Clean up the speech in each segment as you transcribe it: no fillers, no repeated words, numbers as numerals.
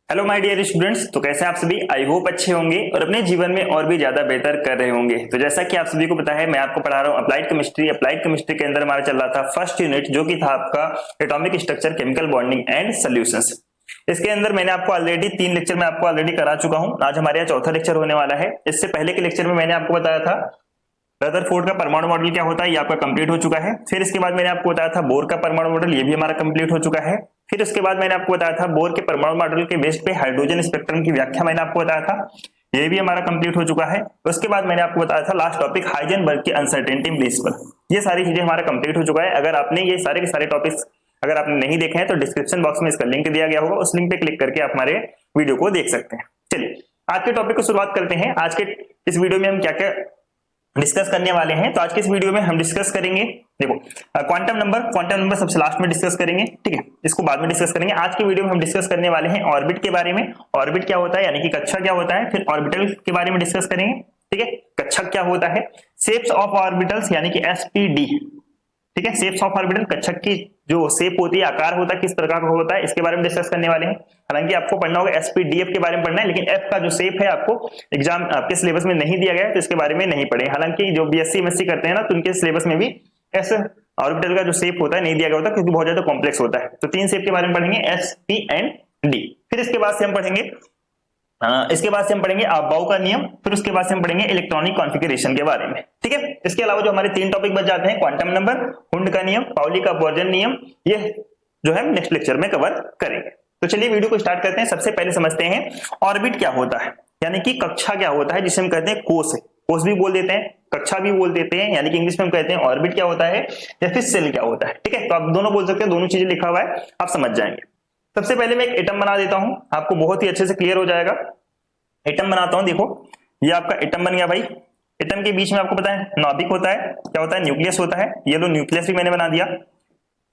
Hello my dear students. तो कैसे आप सभी? आई होप अच्छे होंगे और अपने जीवन में और भी ज्यादा बेहतर कर रहे होंगे। तो जैसा कि आप सभी को पता है, मैं आपको पढ़ा रहा हूँ अप्लाइड केमिस्ट्री। अप्लाइड केमिस्ट्री के अंदर हमारा चल रहा था फर्स्ट यूनिट, जो कि था आपका atomic structure, chemical bonding and solutions. इसके अंदर मैंने आपको ऑलरेडी 3 लेक्चर में आपको ऑलरेडी करा चुका हूँ। आज हमारे यहाँ चौथा लेक्चर होने वाला है। इससे पहले के लेक्चर में मैंने आपको बताया था रदरफोर्ड का परमाणु मॉडल क्या होता है, ये आपका कंप्लीट हो चुका है। फिर इसके बाद मैंने आपको बताया था बोर का परमाणु मॉडल, ये भी हमारा कंप्लीट हो चुका है। फिर उसके बाद मैंने आपको बताया था बोर के परमाणु मॉडल के बेस पे हाइड्रोजन स्पेक्ट्रम की व्याख्या मैंने आपको बताया था, ये भी हमारा कंप्लीट हो चुका है। उसके बाद मैंने आपको बताया था लास्ट टॉपिक हाइजेनबर्ग की अनसर्टेनिटी प्रिंसिपल। ये सारी चीजें हमारा कंप्लीट हो चुका है। अगर आपने ये सारे के सारे टॉपिक्स अगर आपने नहीं देखे हैं तो डिस्क्रिप्शन बॉक्स में इसका लिंक दिया गया होगा, उस लिंक पे क्लिक करके आप हमारे वीडियो को देख सकते हैं। चलिए आज के टॉपिक को शुरुआत करते हैं। आज के इस वीडियो में हम क्या क्या डिस्कस करने वाले हैं। तो आज के इस वीडियो में हम डिस्कस करेंगे, देखो क्वांटम नंबर सबसे लास्ट में डिस्कस करेंगे, ठीक है, इसको बाद में डिस्कस करेंगे। आज के वीडियो में हम डिस्कस करने वाले हैं ऑर्बिट के बारे में। ऑर्बिट क्या होता है, यानी कि कक्षा क्या होता है। फिर ऑर्बिटल के बारे में डिस्कस करेंगे, ठीक है, कक्षक क्या होता है। शेप्स ऑफ ऑर्बिटल्स यानी कि एसपीडी, ठीक है, शेप्स ऑफ ऑर्बिटल, कक्षक की जो शेप होती है, आकार होता है, किस प्रकार का होता है, इसके बारे में डिस्कस करने वाले हैं। हालांकि आपको पढ़ना होगा एसपीडीएफ के बारे में पढ़ना है, लेकिन एफ का जो शेप है आपको एग्जाम आपके सिलेबस में नहीं दिया गया है, तो इसके बारे में नहीं पढ़े। हालांकि जो बीएससी एमएससी करते हैं ना, तो उनके सिलेबस में भी ऐसे ऑर्बिटल का जो शेप होता है नहीं दिया गया होता, क्योंकि बहुत ज्यादा कॉम्प्लेक्स होता है। तो 3 शेप के बारे में पढ़ेंगे, एस, पी एंड डी। फिर इसके बाद से हम पढ़ेंगे अबाउ का नियम। फिर उसके बाद से हम पढ़ेंगे इलेक्ट्रॉनिक कॉन्फ़िगरेशन के बारे में, ठीक है। इसके अलावा जो हमारे 3 टॉपिक बच जाते हैं, क्वांटम नंबर, हुंड का नियम, पाउली का अपवर्जन नियम, ये जो है नेक्स्ट लेक्चर में कवर करेंगे। तो चलिए वीडियो को स्टार्ट करते हैं। सबसे पहले समझते हैं ऑर्बिट क्या होता है, यानी कि कक्षा क्या होता है, जिसे हम कहते हैं कोस है। कोस भी बोल देते हैं, कक्षा भी बोल देते हैं, यानी कि इंग्लिश में हम कहते हैं ऑर्बिट क्या होता है या फिर सेल क्या होता है, ठीक है। तो आप दोनों बोल सकते हैं, दोनों चीजें लिखा हुआ है, आप समझ जाएंगे। सबसे पहले मैं एक एटम बना देता हूं, आपको बहुत ही अच्छे से क्लियर हो जाएगा। एटम बनाता हूं, देखो ये आपका एटम बन गया भाई। एटम के बीच में आपको पता है नाभिक होता है, क्या होता है, न्यूक्लियस होता है। ये लो न्यूक्लियस भी मैंने बना दिया,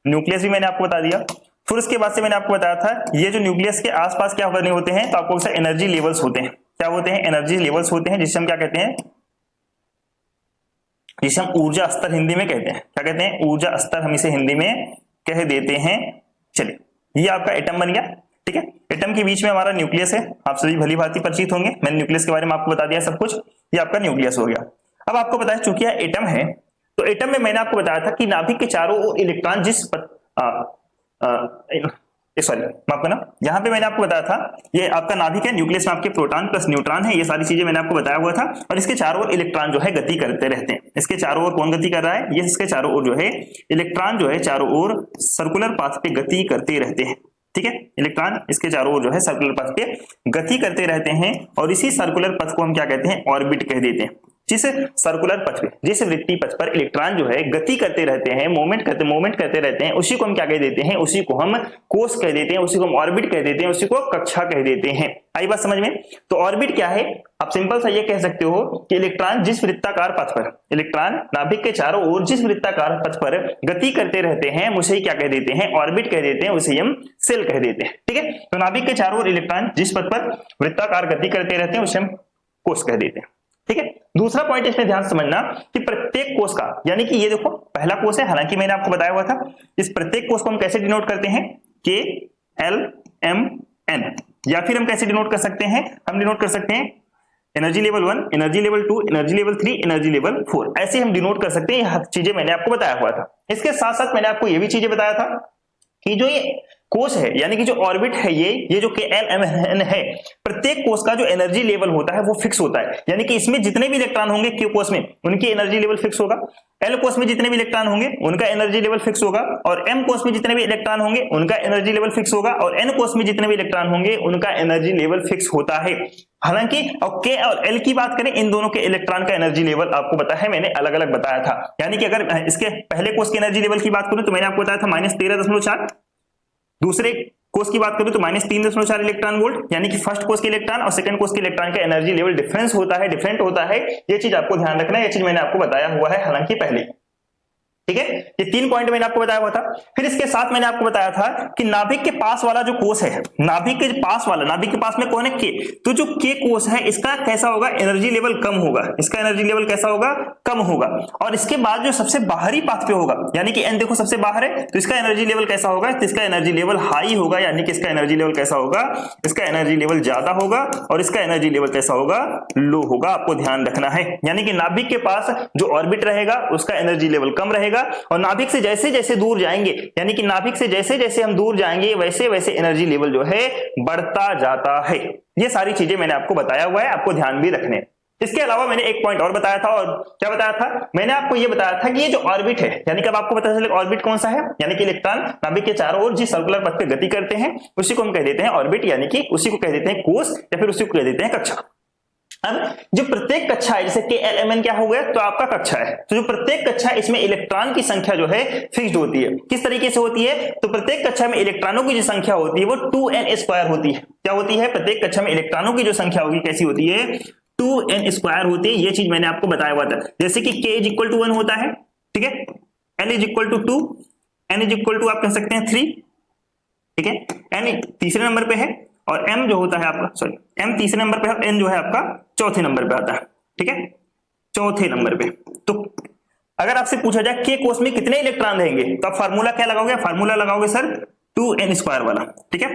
न्यूक्लियस भी मैंने आपको बता दिया। फिर उसके बाद से मैंने आपको बताया था ये जो न्यूक्लियस के आसपास क्या बने होते हैं, तो आपको एनर्जी लेवल्स होते हैं। क्या होते हैं, एनर्जी लेवल्स होते हैं, जिसे हम क्या कहते हैं, जिसे हम ऊर्जा स्तर हिंदी में कहते हैं। क्या कहते हैं, ऊर्जा स्तर, हम इसे हिंदी में कह देते हैं। चलिए ये आपका एटम बन गया, ठीक है। एटम के बीच में हमारा न्यूक्लियस है, आप सभी भली भांति परिचित होंगे, मैंने न्यूक्लियस के बारे में आपको बता दिया सब कुछ। ये आपका न्यूक्लियस हो गया। अब आपको पता है चूंकि यह एटम है, तो एटम में मैंने आपको बताया था कि नाभिक के चारों ओर इलेक्ट्रॉन सॉरी माफ करना, यहाँ पे मैंने आपको बताया था ये आपका नाभिक है, न्यूक्लियस में आपके प्रोटॉन प्लस न्यूट्रॉन है, ये सारी चीजें मैंने आपको बताया हुआ था। और इसके चारों ओर इलेक्ट्रॉन जो है गति करते रहते हैं। इसके चारों ओर कौन गति कर रहा है, ये इसके चारों ओर जो है इलेक्ट्रॉन जो है चारों ओर सर्कुलर पाथ पे गति करते रहते हैं, ठीक है। इलेक्ट्रॉन इसके चारों ओर जो है सर्कुलर पथ पे गति करते रहते हैं, और इसी सर्कुलर पथ को हम क्या कहते हैं, ऑर्बिट कह देते हैं। जिस सर्कुलर पथ पे, जिस वृत्तीय पथ पर इलेक्ट्रॉन जो है गति करते रहते हैं, मूवमेंट करते रहते हैं, उसी को हम क्या कह देते हैं, उसी को हम कोस कह देते हैं, उसी को हम ऑर्बिट कह देते हैं, उसी को कक्षा कह देते हैं। आई बात समझ में? तो ऑर्बिट क्या है, आप सिंपल सा ये कह सकते हो कि इलेक्ट्रॉन जिस वृत्ताकार पथ पर, इलेक्ट्रॉन नाभिक के चारों ओर जिस वृत्ताकार पथ पर गति करते रहते हैं, उसे क्या कह देते हैं, ऑर्बिट कह देते हैं, उसे हम सेल कह देते हैं, ठीक है। तो नाभिक के चारों ओर इलेक्ट्रॉन जिस पथ पर वृत्ताकार गति करते रहते हैं, उसे हम कोस कह देते हैं, ठीक है। दूसरा पॉइंट इसमें ध्यान समझना कि प्रत्येक कोष का, यानी कि ये देखो पहला कोष है, हालांकि मैंने आपको बताया हुआ था, इस प्रत्येक कोष को हम कैसे डिनोट करते हैं, के एल एम एन, या फिर हम कैसे डिनोट कर सकते हैं, हम डिनोट कर सकते हैं energy level 1, energy level 2, energy level 3, energy level 4, ऐसे हम डिनोट कर सकते हैं। यह चीजें मैंने आपको बताया हुआ था। इसके साथ साथ मैंने आपको यह भी चीजें बताया था कि जो ये कोष है, यानी कि जो ऑर्बिट है, ये जो के एल एम एन है, प्रत्येक कोष का जो एनर्जी लेवल होता है वो फिक्स होता है। यानी कि इसमें जितने भी इलेक्ट्रॉन होंगे क्यू कोष में, उनकी एनर्जी लेवल फिक्स होगा। एल कोष में जितने भी इलेक्ट्रॉन होंगे उनका एनर्जी लेवल फिक्स होगा, और एम कोष में जितने भी इलेक्ट्रॉन होंगे उनका एनर्जी लेवल फिक्स होगा, और एन कोष में जितने भी इलेक्ट्रॉन होंगे उनका एनर्जी लेवल फिक्स होता है। हालांकि और के और एल की बात करें, इन दोनों के इलेक्ट्रॉन का एनर्जी लेवल आपको पता है, मैंने अलग अलग बताया था। यानी कि अगर इसके पहले कोष की एनर्जी लेवल की बात करूं तो मैंने आपको बताया था -13.4, दूसरे कोष की बात करूं तो -3.4 इलेक्ट्रॉन वोल्ट, यानी कि फर्स्ट कोष के इलेक्ट्रॉन और सेकंड कोष के इलेक्ट्रॉन का एनर्जी लेवल डिफरेंस होता है, डिफरेंट होता है। ये चीज आपको ध्यान रखना है, ये चीज मैंने आपको बताया हुआ है हालांकि पहले। ठीक है, ये 3 पॉइंट मैंने आपको बताया हुआ था। फिर इसके साथ मैंने आपको बताया था कि नाभिक के पास वाला जो कोष है, नाभिक के पास वाला, नाभिक के पास में कौन है, के, तो जो के कोष है इसका कैसा होगा, एनर्जी लेवल कम होगा, इसका एनर्जी लेवल कैसा होगा, कम होगा। और इसके बाद जो सबसे बाहरी पाथ पे होगा, यानी कि एन देखो सबसे बाहर है, तो इसका एनर्जी लेवल कैसा होगा, तो इसका एनर्जी लेवल हाई होगा, यानी कि इसका एनर्जी लेवल कैसा होगा, इसका एनर्जी लेवल ज्यादा होगा, और इसका एनर्जी लेवल कैसा होगा, लो होगा। आपको ध्यान रखना है, यानी कि नाभिक के पास जो ऑर्बिट रहेगा उसका एनर्जी लेवल कम रहेगा, और नाभिक से जैसे जैसे दूर जाएंगे, यानी कि नाभिक से जैसे जैसे हम दूर जाएंगे वैसे वैसे एनर्जी लेवल जो है बढ़ता जाता है। ये सारी चीजें मैंने आपको बताया हुआ है, आपको ध्यान भी रखने। इसके अलावा मैंने एक पॉइंट और बताया था, और क्या बताया था, मैंने आपको ये बताया था कि ये जो ऑर्बिट है, यानी कि अब आपको पता चलेगा ऑर्बिट कौन सा है, यानी कि इलेक्ट्रॉन नाभिक के चारों ओर जिस सर्कुलर पथ पे गति करते हैं उसी को हम कह देते हैं ऑर्बिट, यानी कि उसी को कह देते हैं कोष, या फिर उसी को कह देते हैं कक्षा। अब जो प्रत्येक कक्षा है, जैसे KLMN क्या हो गया, तो आपका कक्षा है, तो जो प्रत्येक कक्षा है इसमें इलेक्ट्रॉन की संख्या जो है फिक्स्ड होती है। किस तरीके से होती है, तो प्रत्येक कक्षा में इलेक्ट्रॉनों की जो संख्या होती है वो 2n² होती है। क्या होती है, प्रत्येक कक्षा में इलेक्ट्रॉनों की जो संख्या होगी कैसी होती है, 2n² होती है। ये चीज मैंने आपको बताया हुआ था, जैसे कि k = 1 होता है, ठीक है, l = 2, n = आप कह सकते हैं 3, ठीक है, n तीसरे नंबर पे है, और m जो होता है आपका, सॉरी m तीसरे नंबर पे है, n जो है आपका चौथे नंबर पे आता है, ठीक है, चौथे नंबर पे। तो अगर आपसे पूछा जाए के कोष में कितने इलेक्ट्रॉन रहेंगे, तो आप फार्मूला क्या लगाओगे, फार्मूला लगाओगे सर 2n² वाला, ठीक है,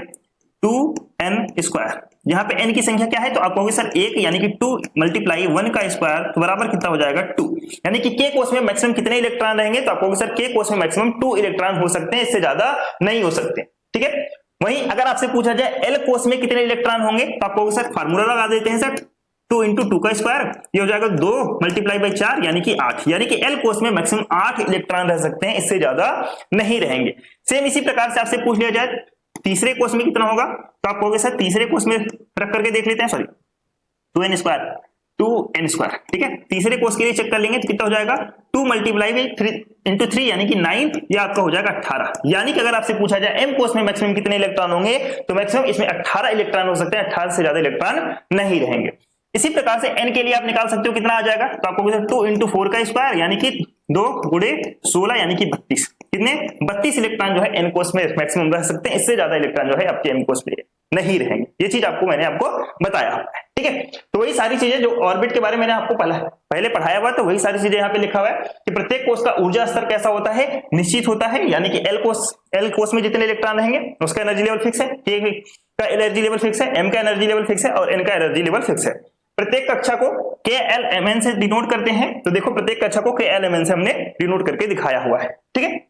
2n²। यहाँ पे n की संख्या क्या है, तो आप कहोगे सर 1, यानी कि 2 × 1 का स्क्वायर, तो बराबर कितना हो जाएगा 2, यानी कि के कोष में मैक्सिमम कितने इलेक्ट्रॉन रहेंगे, तो आप कहोगे सर के कोष में मैक्सिमम 2 इलेक्ट्रॉन हो सकते हैं, इससे ज्यादा नहीं हो सकते, ठीक है। वहीं अगर आपसे पूछा जाए एल कोष में कितने इलेक्ट्रॉन होंगे, तो आपको सर फार्मूला लगा देते हैं सर 2 × 2 का स्क्वायर, ये हो जाएगा 2 × 4, यानी कि 8, यानी कि एल कोष में मैक्सिमम 8 इलेक्ट्रॉन रह सकते हैं, इससे ज्यादा नहीं रहेंगे। सेम इसी प्रकार से आपसे पूछ लिया जाए तीसरे कोष में कितना होगा, तो आप कहोगे सर तीसरे कोष में रख करके देख लेते हैं, सॉरी 2n², ठीक है, तीसरे कोष के लिए चेक कर लेंगे तो कितना हो जाएगा 2 × 3 यानी कि 9, ये आपका हो जाएगा 18। यानी कि अगर आपसे पूछा जाए m कोष में मैक्सिमम कितने इलेक्ट्रॉन होंगे, तो मैक्सिमम इसमें 18 इलेक्ट्रॉन हो सकते हैं, 18 से ज्यादा इलेक्ट्रॉन नहीं रहेंगे। इसी प्रकार से n के लिए आप निकाल सकते हो, कितना आ जाएगा, तो आपको 2 × 4 का स्क्वायर, यानी कि 2 × 16, यानी कि 32, कितने 32 इलेक्ट्रॉन जो है n कोष में मैक्सिमम रह सकते हैं, इससे ज्यादा इलेक्ट्रॉन जो है आपके m कोष में नहीं रहेंगे। ये चीज आपको मैंने आपको बताया है, ठीक है। तो वही सारी चीजें जो ऑर्बिट के बारे में मैंने आपको पहले पढ़ाया हुआ, तो वही सारी चीजें यहाँ पे लिखा हुआ है कि प्रत्येक कोष का ऊर्जा स्तर कैसा होता है, निश्चित होता है, यानी कि एल कोष में जितने इलेक्ट्रॉन रहेंगे उसका एनर्जी लेवल फिक्स है, के का एनर्जी लेवल फिक्स है, एम का एनर्जी लेवल फिक्स है, और एन का एनर्जी लेवल फिक्स है। प्रत्येक कक्षा को KLMN से डिनोट करते हैं, तो देखो प्रत्येक कक्षा को KLMN से हमने डिनोट करके दिखाया हुआ है, ठीक है।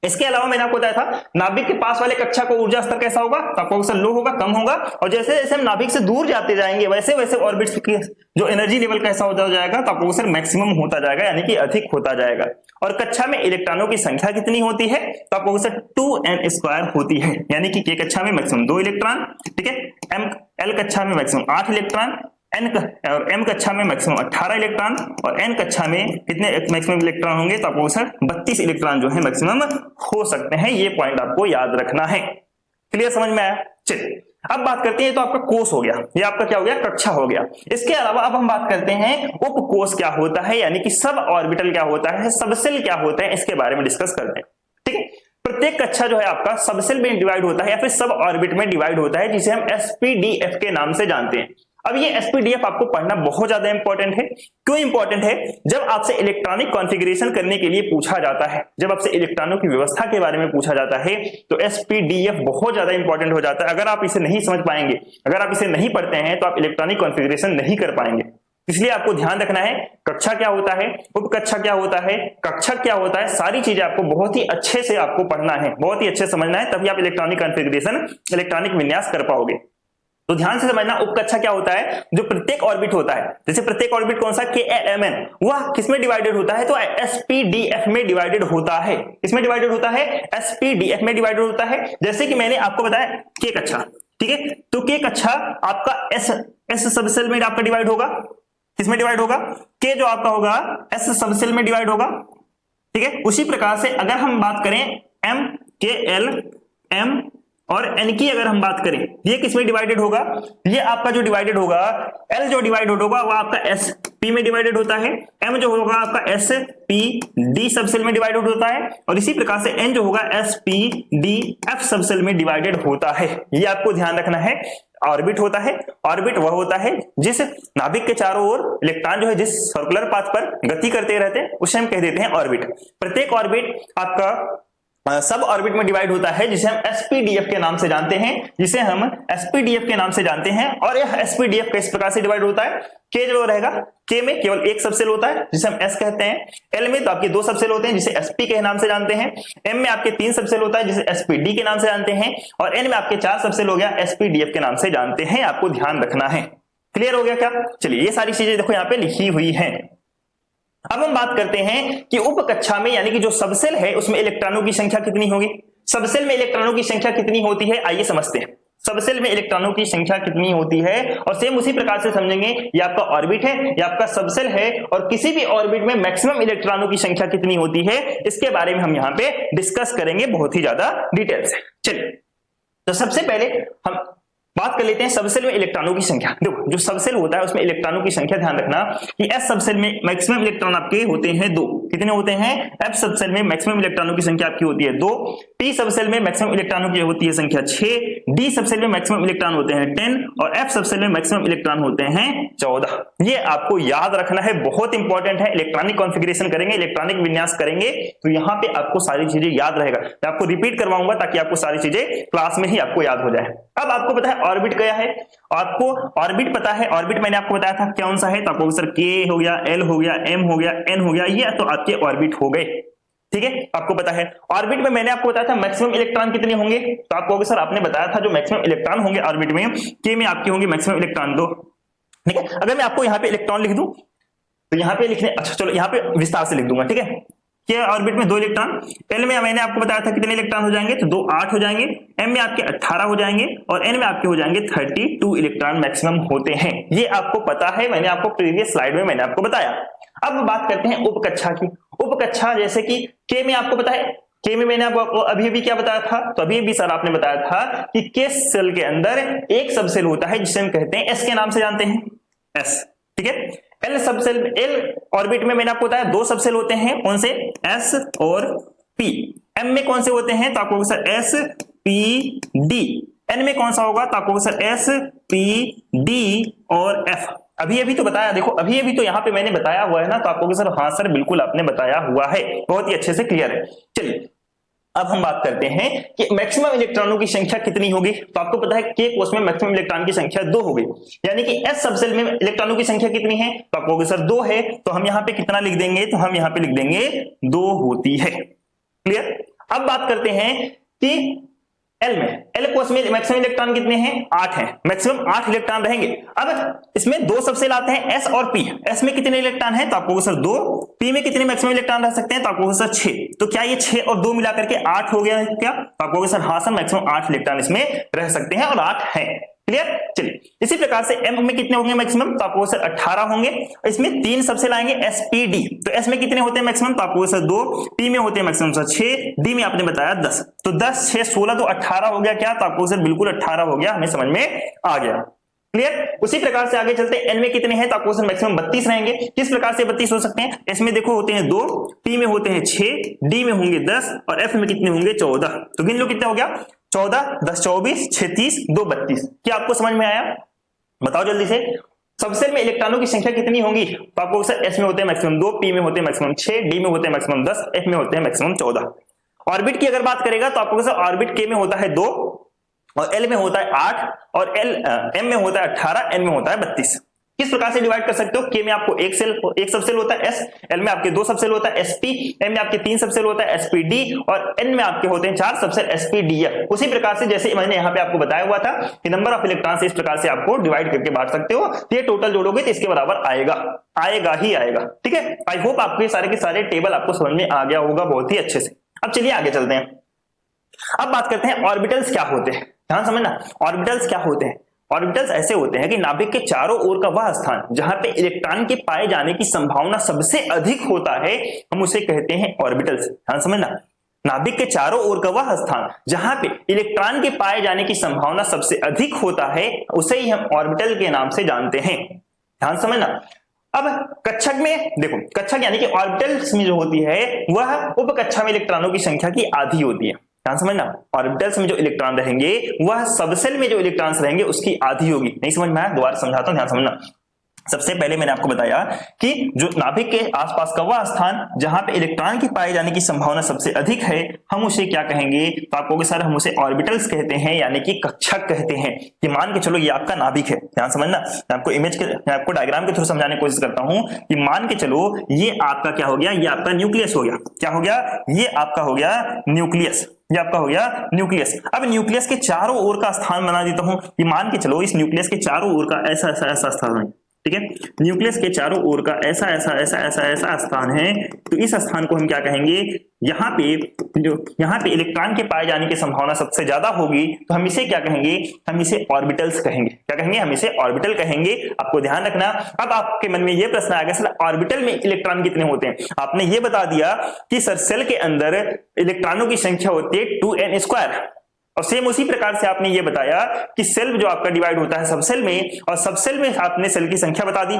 इसके अलावा मैंने आपको बताया था नाभिक के पास वाले कक्षा को ऊर्जा स्तर कैसा होगा, तो आपको सर लो होगा, कम होगा, और जैसे जैसे हम नाभिक से दूर जाते जाएंगे वैसे वैसे ऑर्बिट्स की जो एनर्जी लेवल कैसा होता जाएगा, तो आपको सर मैक्सिमम होता जाएगा, यानी कि अधिक होता जाएगा। और कक्षा में इलेक्ट्रॉनों की संख्या कितनी होती है, तो आपको सर 2n² होती है, यानी कि के कक्षा में मैक्सिमम 2 इलेक्ट्रॉन, ठीक है, एल कक्षा में मैक्सिमम 8 इलेक्ट्रॉन, और m कक्षा में मैक्सिमम 18 इलेक्ट्रॉन, और n कक्षा में कितने मैक्सिमम इलेक्ट्रॉन होंगे, तो आपको सर 32 इलेक्ट्रॉन जो है मैक्सिमम हो सकते हैं। ये पॉइंट आपको याद रखना है। क्लियर, समझ में आया। चलिए अब बात करते हैं, तो आपका कोष हो गया, ये आपका क्या हो गया, कक्षा हो गया। इसके अलावा अब हम बात करते हैं उपकोष क्या होता है, यानी कि सब ऑर्बिटल क्या होता है, सबसेल क्या होता है, इसके बारे में डिस्कस करते हैं, ठीक है। प्रत्येक कक्षा जो है आपका सबसेल में डिवाइड होता है या फिर सब ऑर्बिट में डिवाइड होता है, जिसे हम SPDF के नाम से जानते हैं। अब ये SPDF आपको पढ़ना बहुत ज्यादा इंपॉर्टेंट है। क्यों इंपॉर्टेंट है, जब आपसे इलेक्ट्रॉनिक कॉन्फ़िगरेशन करने के लिए पूछा जाता है, जब आपसे इलेक्ट्रॉनों की व्यवस्था के बारे में पूछा जाता है, तो SPDF बहुत ज्यादा इंपॉर्टेंट हो जाता है। अगर आप इसे नहीं समझ पाएंगे, अगर आप इसे नहीं पढ़ते हैं, तो आप इलेक्ट्रॉनिक कॉन्फ़िगरेशन नहीं कर पाएंगे। इसलिए आपको ध्यान रखना है कक्षा क्या होता है, उपकक्षा क्या होता है, कक्षक क्या होता है, सारी चीजें आपको बहुत ही अच्छे से आपको पढ़ना है, बहुत ही अच्छे समझना है, तभी आप इलेक्ट्रॉनिक कॉन्फ़िगरेशन, इलेक्ट्रॉनिक विन्यास कर पाओगे। तो ध्यान से समझना, उपकक्षा क्या होता है, जो प्रत्येक ऑर्बिट होता है, जैसे प्रत्येक ऑर्बिट कौन सा, KLMN, वह किसमें डिवाइडेड होता है, तो SPDF में डिवाइडेड होता है। किसमें डिवाइडेड होता है, SPDF में डिवाइडेड होता है। जैसे कि मैंने आपको बताया के कक्षा, ठीक है, तो के कक्षा आपका S सबसेल में आपका डिवाइड होगा, किसमें डिवाइड होगा, के जो आपका होगा S सबसेल में डिवाइड होगा, ठीक है। उसी प्रकार से अगर हम बात करें M, KL, M और n की अगर हम बात करें, ये किसमें डिवाइडेड होगा, ये आपका जो डिवाइडेड होगा l जो डिवाइडेड होगा वो आपका sp में डिवाइडेड होता है, m जो होगा आपका spd सब सेल में डिवाइडेड होता है, और इसी प्रकार से n जो होगा spdf सब सेल में डिवाइडेड होता है। ये आपको ध्यान रखना है। ऑर्बिट होता है, ऑर्बिट वह होता है जिस नाभिक के चारों ओर इलेक्ट्रॉन जो है जिस सर्कुलर पाथ पर गति करते रहते हैं उसे हम कह देते हैं ऑर्बिट। प्रत्येक ऑर्बिट आपका सब ऑर्बिट में डिवाइड होता है जिसे हम एसपीडीएफ के नाम से जानते हैं, और यह एसपीडीएफ किस प्रकार से डिवाइड होता है, के जो रहेगा, के में केवल एक सबसेल होता है जिसे हम एस कहते हैं, एल में तो आपके दो सबसेल होते हैं जिसे एसपी के नाम से जानते हैं, एम में आपके तीन सबसेल होता है जिसे एसपीडी के नाम से जानते हैं, और एन में आपके चार सबसेल हो गया एसपीडीएफ के नाम से जानते हैं। आपको ध्यान रखना है। क्लियर हो गया क्या? चलिए, ये सारी चीजें देखो यहाँ पे लिखी हुई है। अब हम बात करते हैं कि उप कक्षा में यानी कि जो सबसेल है उसमें इलेक्ट्रॉनों की संख्या कितनी होगी। सबसेल में इलेक्ट्रॉनों की संख्या कितनी होती है, आइए समझते हैं। सबसेल में इलेक्ट्रॉनों की संख्या कितनी होती है, और सेम उसी प्रकार से समझेंगे ये आपका ऑर्बिट है, ये आपका सबसेल है, और किसी भी ऑर्बिट में मैक्सिमम इलेक्ट्रॉनों की संख्या कितनी होती है इसके बारे में हम यहाँ पे डिस्कस करेंगे बहुत ही ज्यादा डिटेल से। चलिए, तो सबसे पहले हम बात कर लेते हैं सबसेल में इलेक्ट्रॉनों की संख्या। देखो, जो सबसेल होता है उसमें इलेक्ट्रॉनों की संख्या ध्यान रखना कि एस सबसेल में मैक्सिमम इलेक्ट्रॉन आपके होते हैं दो। कितने होते हैं? एफ सबसेल में मैक्सिमम इलेक्ट्रॉनों की संख्या आपकी होती है दो, पी सबसेल में मैक्सिमम इलेक्ट्रॉनों की होती है संख्या 6, डी सबसेल में मैक्सिमम इलेक्ट्रॉन होते हैं 10, और एफ सबसेल में मैक्सिमम इलेक्ट्रॉन होते हैं 14। ये आपको याद रखना है, बहुत इंपॉर्टेंट है। इलेक्ट्रॉनिक कॉन्फ़िगरेशन करेंगे, इलेक्ट्रॉनिक विन्यास करेंगे तो यहाँ पे आपको सारी चीजें याद रहेगा। मैं आपको रिपीट करवाऊंगा ताकि आपको सारी चीजें क्लास में ही आपको याद हो जाए। अब आपको पता है ऑर्बिट क्या है, आपको ऑर्बिट पता है। ऑर्बिट मैंने आपको बताया था कौन सा है, तो आपको सर के हो गया, एल हो गया, एम हो गया, एन हो गया, ये तो आपके ऑर्बिट हो गए। ठीक है, आपको पता है। ऑर्बिट में मैंने आपको बताया था मैक्सिमम इलेक्ट्रॉन कितने होंगे, तो आपको सर आपने बताया था जो मैक्सिमम इलेक्ट्रॉन होंगे ऑर्बिट में, के में आपके होंगे मैक्सिमम इलेक्ट्रॉन 2। ठीक है, अगर मैं आपको यहाँ पे इलेक्ट्रॉन लिख दूं तो यहाँ पे लिखने, अच्छा चलो यहाँ पे विस्तार से लिख दूंगा। ठीक है, के ऑर्बिट में 2 इलेक्ट्रॉन, एल में मैंने आपको बताया था कितने इलेक्ट्रॉन हो जाएंगे, तो 2 8 हो जाएंगे, एम में आपके 18 हो जाएंगे, और एन में आपके हो जाएंगे 32 इलेक्ट्रॉन मैक्सिमम होते हैं। ये आपको पता है, मैंने आपको प्रीवियस स्लाइड में मैंने आपको बताया। अब बात करते हैं उपकक्षा की। उपकक्षा जैसे कि के में आपको पता है, के में मैंने आपको अभी अभी क्या बताया था, तो अभी अभी सर आपने बताया था कि के सेल के अंदर एक सबसेल होता है जिसे हम कहते हैं एस के नाम से जानते हैं, एस। ठीक है, एल सबसेल, एल ऑर्बिट में मैंने आपको बताया 2 सबसेल होते हैं, कौन से, एस और पी। एम में कौन से होते हैं, तो आपको सर एस पी डी। एन में कौन सा होगा, तो आपको सर एस पी डी और एफ। अभी अभी तो बताया, देखो अभी अभी तो यहाँ पे मैंने बताया हुआ है ना, तो आपको सर हाँ सर बिल्कुल आपने बताया हुआ है, बहुत ही अच्छे से क्लियर है। चलिए, अब हम बात करते हैं कि मैक्सिमम इलेक्ट्रॉनों की संख्या कितनी होगी, तो आपको पता है के कोष में मैक्सिमम इलेक्ट्रॉन की संख्या 2 होगी, यानी कि एस सबसेल में इलेक्ट्रॉनों की संख्या कितनी है, तो आपको सर 2 है, तो हम यहाँ पे कितना लिख देंगे, तो हम यहाँ पे लिख देंगे 2 होती है। क्लियर। अब बात करते हैं कि एल में, एल कोष में मैक्सिमम इलेक्ट्रॉन कितने हैं, 8 हैं, मैक्सिमम 8 इलेक्ट्रॉन रहेंगे। अब इसमें 2 सबसेल आते हैं एस और पी। एस में कितने इलेक्ट्रॉन है, तो आपको सर 2, पी में कितने मैक्सिमम इलेक्ट्रॉन रह सकते हैं, तो आपको सर 6। तो क्या ये 6 और 2 मिलाकर के 8 हो गया है क्या, तो आपको सर हाँ सर मैक्सिमम 8 इलेक्ट्रॉन इसमें रह सकते हैं, और 8 है। क्लियर। चलिए, इसी प्रकार से एम में कितने होंगे मैक्सिमम, तो आपको सर 18 होंगे। इसमें 3 सबसेल आएंगे एसपीडी, तो एस में कितने होते हैं मैक्सिमम, तो आपको सर 2, पी में होते हैं मैक्सिमम सर 6, डी में आपने बताया 10। तो 10 6 16 तो 18 हो गया क्या, तो आपको सर बिल्कुल 18 हो गया, हमें समझ में आ गया। क्लियर। उसी प्रकार से आगे चलते हैं, एन में कितने हैं, तो आपको सर मैक्सिमम 32 रहेंगे। किस प्रकार से 32 हो सकते हैं, इसमें देखो होते हैं 2, पी में होते हैं 6, डी में होंगे 10, और एफ में कितने होंगे 14। तो गिन लो कितना हो गया, 14 10 24 36 2 32। क्या आपको समझ में आया, बताओ जल्दी से। सबसेल में इलेक्ट्रॉनों की संख्या कितनी होगी, तो आपको सर एस में होते हैं मैक्सिमम 2, पी में होते हैं मैक्सिमम 6, डी में होते हैं मैक्सिमम 10, एफ में होते हैं मैक्सिमम 14। ऑर्बिट की अगर बात करेगा तो आपको सर ऑर्बिट के में होता है 2, और एल में होता है 8, और एम में होता है 18, एन में होता है 32। किस प्रकार से डिवाइड कर सकते हो, के में आपको एक सबसेल होता है एस, एल में आपके 2 सबसेल होता है एसपी, एम में आपके 3 सबसेल होता है एसपीडी, और एन में आपके होते हैं 4 सबसेल एसपीडीएफ। उसी प्रकार से जैसे मैंने यहाँ पे आपको बताया हुआ था कि नंबर ऑफ इलेक्ट्रॉन से इस प्रकार से आपको डिवाइड करके बांट सकते हो, तो ये टोटल जोड़ोगे तो इसके बराबर आएगा ही आएगा। ठीक है, आई होप आपको ये सारे के सारे टेबल आपको समझ में आ गया होगा बहुत ही अच्छे से। अब चलिए आगे चलते हैं। अब बात करते हैं ऑर्बिटल्स क्या होते हैं। ध्यान समझना, ऑर्बिटल्स क्या होते हैं। ऑर्बिटल्स ऐसे होते हैं कि नाभिक के चारों ओर का वह स्थान जहां पे इलेक्ट्रॉन के पाए जाने की संभावना सबसे अधिक होता है, हम उसे कहते हैं ऑर्बिटल्स। ध्यान समझना, नाभिक के चारों ओर का वह स्थान जहां पे इलेक्ट्रॉन के पाए जाने की संभावना सबसे अधिक होता है उसे ही हम ऑर्बिटल के नाम से जानते हैं। ध्यान समझना। अब कक्षक में देखो, कक्षक यानी कि ऑर्बिटल्स में जो होती है वह उपकक्षा में इलेक्ट्रॉनों की संख्या की आधी होती है। ध्यान समझना, ऑर्बिटल्स में जो इलेक्ट्रॉन रहेंगे वह सबसेल में जो इलेक्ट्रॉन्स रहेंगे उसकी आधी होगी। नहीं समझ में आया? दोबारा समझाता हूं, ध्यान समझना। सबसे पहले मैंने आपको बताया कि जो नाभिक के आसपास का वह स्थान जहां पे इलेक्ट्रॉन की पाए जाने की संभावना सबसे अधिक है हम उसे क्या कहेंगे? तो आप कहोगे सर हम उसे ऑर्बिटल्स कहते हैं यानी कि कक्षक कहते हैं। कि मान के चलो ये आपका नाभिक है, ध्यान समझना, मैं आपको डायग्राम के थ्रू समझाने की कोशिश करता हूं कि मान के चलो ये आपका क्या हो गया? ये आपका न्यूक्लियस हो गया। क्या हो गया? ये आपका हो गया न्यूक्लियस। ये आपका हो गया न्यूक्लियस। अब न्यूक्लियस के चारों ओर का स्थान बना देता हूं कि मान के चलो इस न्यूक्लियस के चारों ओर का ऐसा ऐसा ऐसा स्थान है। ठीक है, न्यूक्लियस के चारों ओर का ऐसा ऐसा ऐसा ऐसा ऐसा स्थान है। तो इस स्थान को हम क्या कहेंगे? यहाँ पे इलेक्ट्रॉन के पाए जाने की संभावना सबसे ज्यादा होगी तो हम इसे क्या कहेंगे? हम इसे ऑर्बिटल्स कहेंगे। क्या कहेंगे? हम इसे ऑर्बिटल कहेंगे। आपको ध्यान रखना। अब आपके मन में यह प्रश्न आएगा सर ऑर्बिटल में इलेक्ट्रॉन कितने होते हैं? आपने ये बता दिया कि सर सेल के अंदर इलेक्ट्रॉनों की संख्या होती है 2n²। और सेम उसी प्रकार से आपने ये बताया कि सेल जो आपका डिवाइड होता है सबसेल में, और सबसेल में आपने सेल की संख्या बता दी।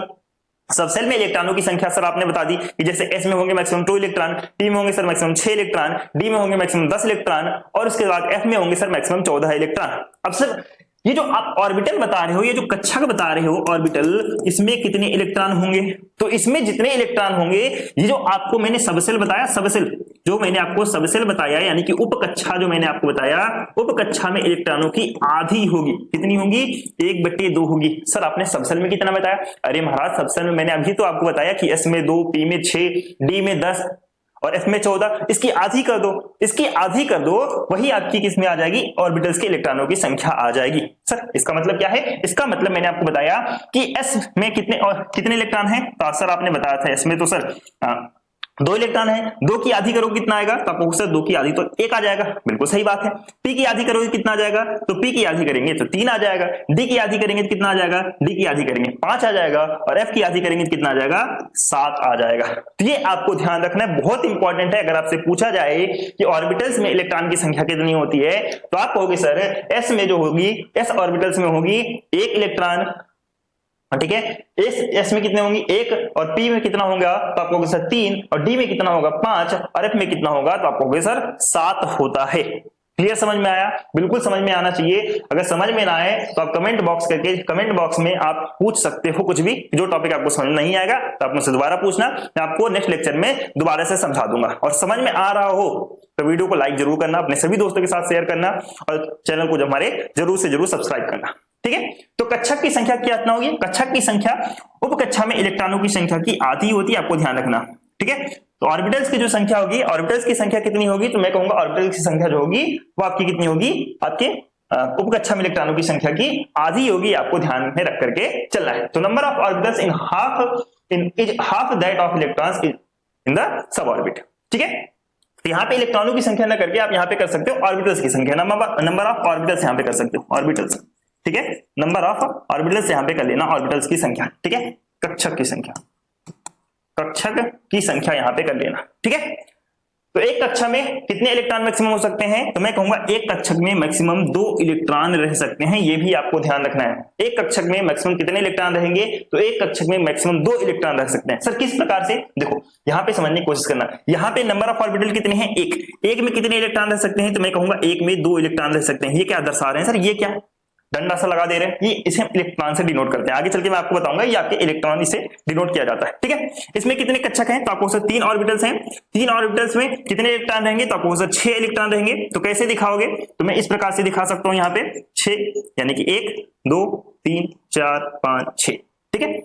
सबसेल में इलेक्ट्रॉनों की संख्या सर आपने बता दी कि जैसे एस में होंगे मैक्सिमम 2 इलेक्ट्रॉन, टी में होंगे सर मैक्सिमम 6 इलेक्ट्रॉन, डी में होंगे मैक्सिमम 10 इलेक्ट्रॉन और उसके बाद एफ में होंगे सर मैक्सिमम 14 इलेक्ट्रॉन। अब सर ये जो आप ऑर्बिटल बता रहे हो, ये जो कक्षक बता रहे हो ऑर्बिटल, इसमें कितने इलेक्ट्रॉन होंगे? तो इसमें जितने इलेक्ट्रॉन होंगे, ये जो आपको मैंने सबसेल बताया, सबसेल जो मैंने आपको सबसेल बताया यानी कि उपकक्षा जो मैंने आपको बताया, उपकक्षा में इलेक्ट्रॉनों की आधी होगी। कितनी होगी? 1/2 होगी। सर आपने सबसेल में कितना बताया? अरे महाराज सबसेल में मैंने अभी तो आपको बताया कि एस में 2, पी में 6, डी में 10 और एफ में 14। इसकी आधी कर दो, इसकी आधी कर दो, वही आपकी किसमें आ जाएगी? ऑर्बिटल्स के इलेक्ट्रॉनों की संख्या आ जाएगी। सर इसका मतलब क्या है? इसका मतलब मैंने आपको बताया कि एस में कितने इलेक्ट्रॉन हैं? तो सर आपने बताया था एस में तो सर 2 इलेक्ट्रॉन है। 2 की आधी करोगे कितना आएगा? तो आपको सर 2 की आधी तो 1 आ जाएगा। बिल्कुल सही बात है। पी की आधी करोगे कितना आ जाएगा? तो पी की आधी करेंगे तो 3 आ जाएगा। डी की आधी करेंगे तो कितना आ जाएगा? डी की आधी करेंगे 5 आ जाएगा। और एफ की आधी करेंगे तो कितना आ जाएगा? 7 आ जाएगा। तो ये आपको ध्यान रखना है, बहुत इंपॉर्टेंट है। अगर आपसे पूछा जाए कि ऑर्बिटल्स में इलेक्ट्रॉन की संख्या कितनी होती है तो आप कहोगे सर एस में जो होगी, एस ऑर्बिटल्स में होगी 1 इलेक्ट्रॉन। ठीक है, एस में कितने होंगी? 1 और पी में कितना होगा? तो आपको कहोगे सर 3 और डी में कितना होगा? 5 और एफ में कितना होगा? तो आपको कहोगे सर 7 होता है। क्लियर? समझ में आया? बिल्कुल समझ में आना चाहिए। अगर समझ में ना आए तो आप कमेंट बॉक्स में आप पूछ सकते हो कुछ भी। जो टॉपिक आपको समझ नहीं आएगा तो आप मुझसे दोबारा पूछना, मैं आपको नेक्स्ट लेक्चर में दोबारा से समझा दूंगा। और समझ में आ रहा हो तो वीडियो को लाइक जरूर करना, अपने सभी दोस्तों के साथ शेयर करना और चैनल को हमारे जरूर से जरूर सब्सक्राइब करना। ठीक है, तो कक्षक की संख्या कितना होगी? कक्षक की संख्या उपकक्षा में इलेक्ट्रॉनों की संख्या की आधी होती है। आपको ध्यान रखना। ठीक है, तो ऑर्बिटल्स की जो संख्या होगी, ऑर्बिटल्स की संख्या कितनी होगी? तो मैं कहूंगा ऑर्बिटल्स की संख्या जो होगी वो आपकी कितनी होगी? आपके उपकक्षा में इलेक्ट्रॉनों की संख्या की आधी होगी। आपको ध्यान में रख करके चलना है। तो number of orbitals is half that of electrons in the sub orbit. ठीक है, तो यहाँ पे इलेक्ट्रॉनों की संख्या ना करके आप यहाँ पे कर सकते हो ऑर्बिटल्स की संख्या। नंबर ऑफ ऑर्बिटल्स यहाँ पे कर सकते हो, ऑर्बिटल्स। ठीक है, नंबर ऑफ ऑर्बिटल्स यहां पे कर लेना, ऑर्बिटल्स की संख्या। ठीक है, कक्षक की संख्या, कक्षक की संख्या यहां पे कर लेना। ठीक है, तो एक कक्षा में कितने इलेक्ट्रॉन मैक्सिमम हो सकते हैं? तो मैं कहूंगा एक कक्षक में मैक्सिमम 2 इलेक्ट्रॉन रह सकते हैं। ये भी आपको ध्यान रखना है। एक कक्षक में मैक्सिमम कितने इलेक्ट्रॉन रहेंगे? तो एक कक्षक में मैक्सिमम 2 इलेक्ट्रॉन रह सकते हैं। सर किस प्रकार से? देखो यहां पे समझने की कोशिश करना। यहाँ पे नंबर ऑफ ऑर्बिटल कितने हैं? एक में कितने इलेक्ट्रॉन रह सकते हैं? तो मैं कहूंगा एक में 2 इलेक्ट्रॉन रह सकते हैं। ये क्या दर्शा रहे हैं सर? ये क्या डंडा सा लगा दे रहे हैं, ये इसे इलेक्ट्रॉन से डिनोट करते हैं। आगे चल के मैं आपको बताऊंगा ये आपके इलेक्ट्रॉन इसे डिनोट किया जाता है। ठीक है, इसमें कितने कक्षक हैं? तो आपको 3 ऑर्बिटल्स हैं। 3 ऑर्बिटल्स में कितने इलेक्ट्रॉन रहेंगे? तो आपको 6 इलेक्ट्रॉन रहेंगे। तो कैसे दिखाओगे? तो मैं इस प्रकार से दिखा सकता हूं, यहाँ पे 6 यानी कि 1 2 3 4 5 6। ठीक है,